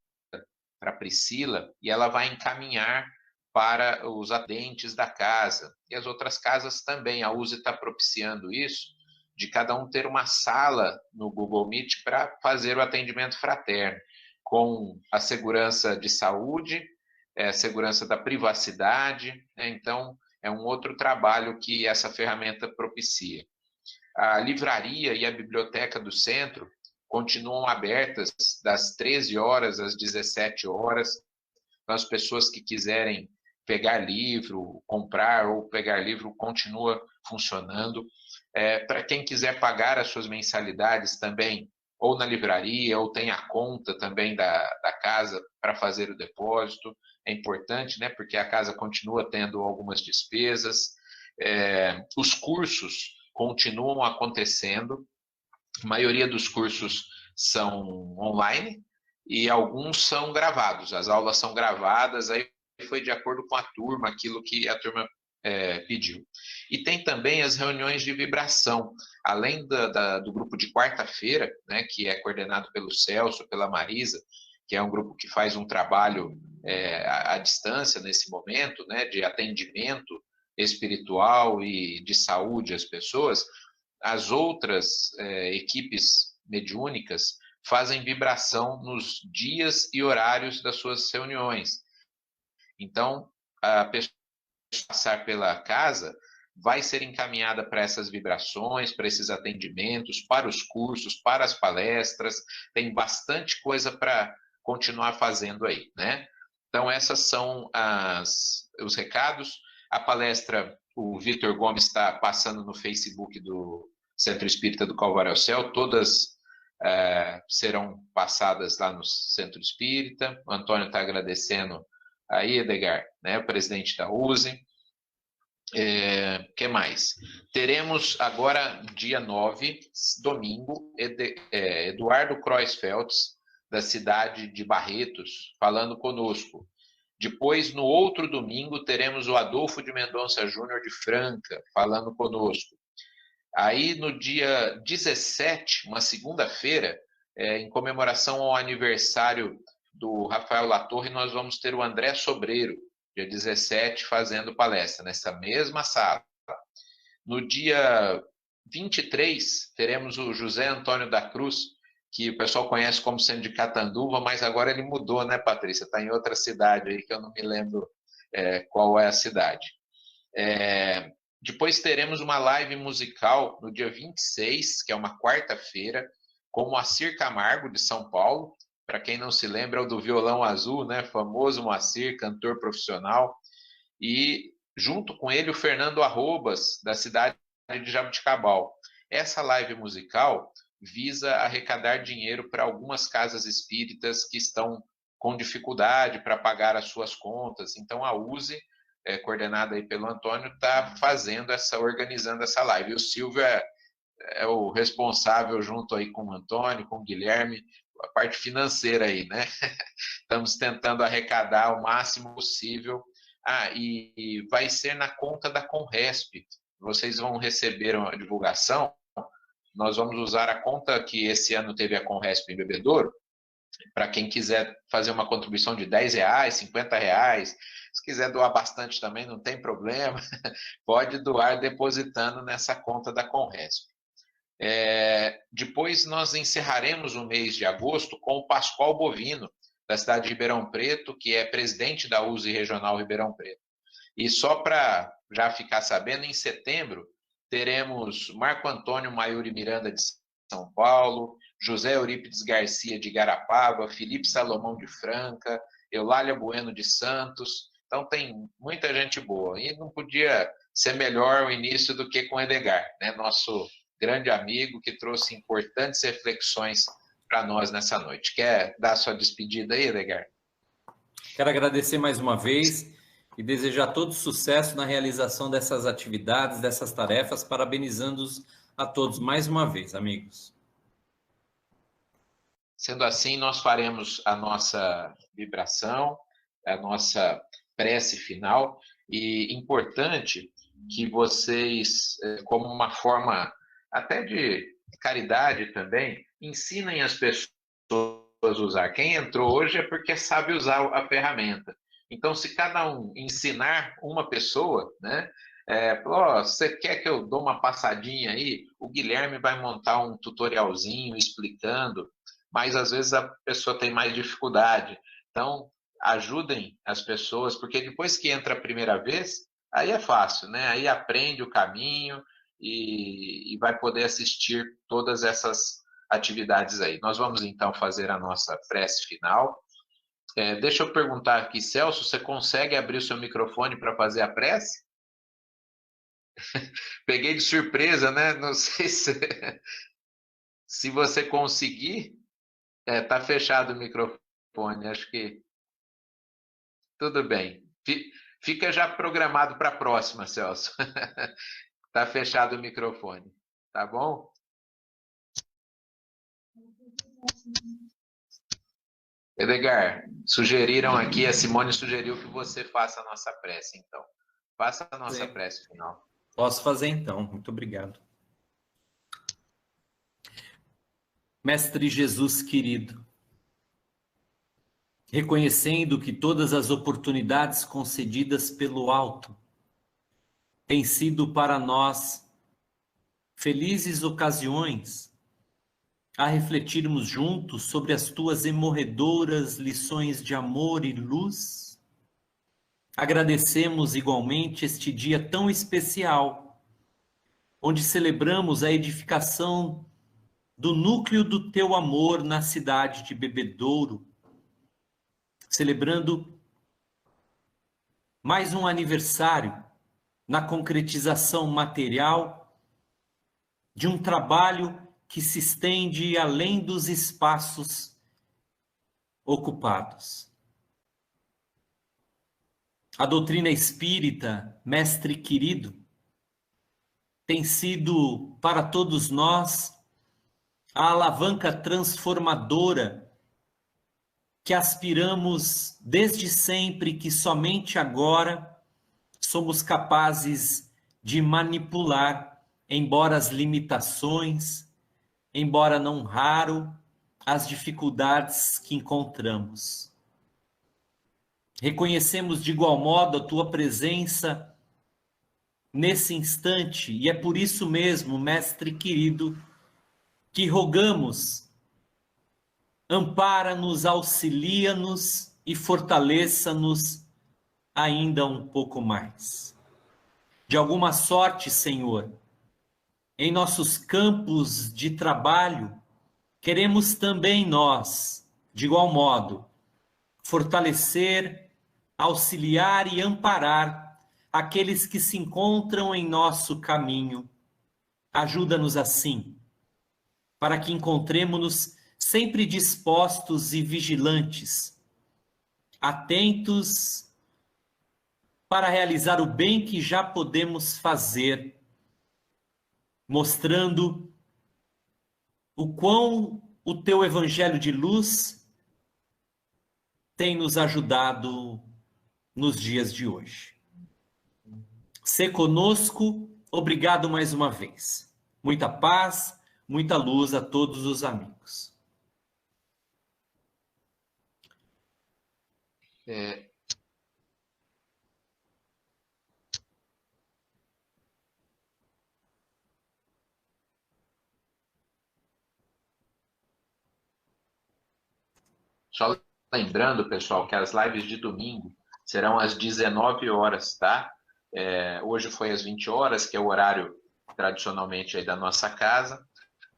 para a Priscila, e ela vai encaminhar para os atendentes da casa. E as outras casas também, a USE está propiciando isso, de cada um ter uma sala no Google Meet para fazer o atendimento fraterno, com a segurança de saúde, segurança da privacidade, né? Então, é um outro trabalho que essa ferramenta propicia. A livraria e a biblioteca do centro continuam abertas das 13 horas às 17 horas, para as pessoas que quiserem pegar livro, comprar ou pegar livro, continua funcionando. Para quem quiser pagar as suas mensalidades também, ou na livraria, ou tem a conta também da casa para fazer o depósito. É importante, né? Porque a casa continua tendo algumas despesas. Os cursos continuam acontecendo. A maioria dos cursos são online e alguns são gravados. As aulas são gravadas, aí foi de acordo com a turma, aquilo que a turma pediu. E tem também as reuniões de vibração, além do grupo de quarta-feira, né, que é coordenado pelo Celso, pela Marisa, que é um grupo que faz um trabalho à distância nesse momento, né, de atendimento espiritual e de saúde às pessoas. As outras equipes mediúnicas fazem vibração nos dias e horários das suas reuniões. Então, a pessoa que passar pela casa vai ser encaminhada para essas vibrações, para esses atendimentos, para os cursos, para as palestras. Tem bastante coisa para continuar fazendo aí, né? Então, essas são os recados. A palestra, o Vitor Gomes está passando no Facebook do Centro Espírita do Calvário ao Céu, todas serão passadas lá no Centro Espírita. O Antônio está agradecendo aí, Edgar, né, o presidente da USE. Que mais? Teremos agora, dia 9, domingo, Eduardo Kreuzfeldt, da cidade de Barretos, falando conosco. Depois, no outro domingo, teremos o Adolfo de Mendonça Júnior de Franca, falando conosco. Aí, no dia 17, uma segunda-feira, em comemoração ao aniversário do Rafael Latorre, nós vamos ter o André Sobreiro, dia 17, fazendo palestra, nessa mesma sala. No dia 23, teremos o José Antônio da Cruz, que o pessoal conhece como sendo de Catanduva, mas agora ele mudou, né, Patrícia? Está em outra cidade aí, que eu não me lembro qual é a cidade. Depois teremos uma live musical no dia 26, que é uma quarta-feira, com o Moacir Camargo, de São Paulo. Para quem não se lembra, é o do Violão Azul, né? Famoso Moacir, cantor profissional. E junto com ele o Fernando Arrobas, da cidade de Jaboticabal. Essa live musical visa arrecadar dinheiro para algumas casas espíritas que estão com dificuldade para pagar as suas contas. Então a USE, coordenada aí pelo Antônio, está organizando essa live. E o Silvio é o responsável, junto aí com o Antônio, com o Guilherme, a parte financeira aí, né? Estamos tentando arrecadar o máximo possível. E vai ser na conta da Conresp. Vocês vão receber uma divulgação. Nós vamos usar a conta que esse ano teve a Conresp em Bebedouro, para quem quiser fazer uma contribuição de R$10, R$50. Se quiser doar bastante também, não tem problema. Pode doar depositando nessa conta da Conresp. Depois nós encerraremos o mês de agosto com o Pascoal Bovino, da cidade de Ribeirão Preto, que é presidente da USE Regional Ribeirão Preto. E só para já ficar sabendo, em setembro teremos Marco Antônio Maiuri Miranda, de São Paulo, José Eurípides Garcia, de Igarapava, Felipe Salomão, de Franca, Eulália Bueno, de Santos. Então tem muita gente boa. E não podia ser melhor o início do que com o Edgar, né? Nosso grande amigo que trouxe importantes reflexões para nós nessa noite. Quer dar sua despedida aí, Edgar?
Quero agradecer mais uma vez e desejar todo sucesso na realização dessas atividades, dessas tarefas, parabenizando-os a todos mais uma vez, amigos.
Sendo assim, nós faremos a nossa vibração, a nossa prece final, e importante que vocês, como uma forma até de caridade também, ensinem as pessoas a usar. Quem entrou hoje é porque sabe usar a ferramenta. Então, se cada um ensinar uma pessoa, né? Você quer que eu dou uma passadinha aí? O Guilherme vai montar um tutorialzinho explicando, mas às vezes a pessoa tem mais dificuldade. Então, ajudem as pessoas, porque depois que entra a primeira vez, aí é fácil, né? Aí aprende o caminho e vai poder assistir todas essas atividades aí. Nós vamos então fazer a nossa prece final. Deixa eu perguntar aqui, Celso, você consegue abrir o seu microfone para fazer a prece? Peguei de surpresa, né? Não sei se você conseguir. Tá fechado o microfone, acho que tudo bem. Fica já programado para a próxima, Celso. Tá fechado o microfone, tá bom? Edgar, sugeriram aqui, a Simone sugeriu que você faça a nossa prece, então. Faça a nossa prece final.
Posso fazer então, muito obrigado. Mestre Jesus querido, reconhecendo que todas as oportunidades concedidas pelo alto têm sido para nós felizes ocasiões a refletirmos juntos sobre as tuas emorredoras lições de amor e luz, agradecemos igualmente este dia tão especial, onde celebramos a edificação do núcleo do teu amor na cidade de Bebedouro, celebrando mais um aniversário na concretização material de um trabalho que se estende além dos espaços ocupados. A doutrina espírita, mestre querido, tem sido para todos nós a alavanca transformadora que aspiramos desde sempre, que somente agora somos capazes de manipular, embora as limitações, embora não raro, as dificuldades que encontramos. Reconhecemos de igual modo a tua presença nesse instante, e é por isso mesmo, mestre querido, que rogamos, ampara-nos, auxilia-nos e fortaleça-nos ainda um pouco mais. De alguma sorte, Senhor, em nossos campos de trabalho, queremos também nós, de igual modo, fortalecer, auxiliar e amparar aqueles que se encontram em nosso caminho. Ajuda-nos assim, para que encontremos-nos sempre dispostos e vigilantes, atentos para realizar o bem que já podemos fazer, mostrando o quão o teu evangelho de luz tem nos ajudado nos dias de hoje. Sê conosco, obrigado mais uma vez. Muita paz, muita luz a todos os amigos.
Só lembrando, pessoal, que as lives de domingo serão às 19 horas, tá? Hoje foi às 20 horas, que é o horário tradicionalmente aí da nossa casa,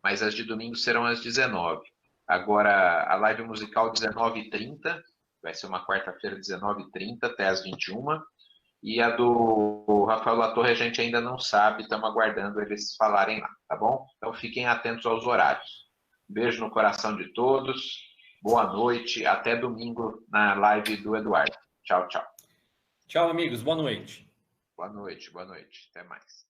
mas as de domingo serão às 19. Agora, a live musical 19h30, vai ser uma quarta-feira 19h30 até às 21h, e a do Rafael Latorre a gente ainda não sabe, estamos aguardando eles falarem lá, tá bom? Então fiquem atentos aos horários. Beijo no coração de todos, boa noite, até domingo na live do Eduardo. Tchau, tchau.
Tchau, amigos, boa noite.
Boa noite, até mais.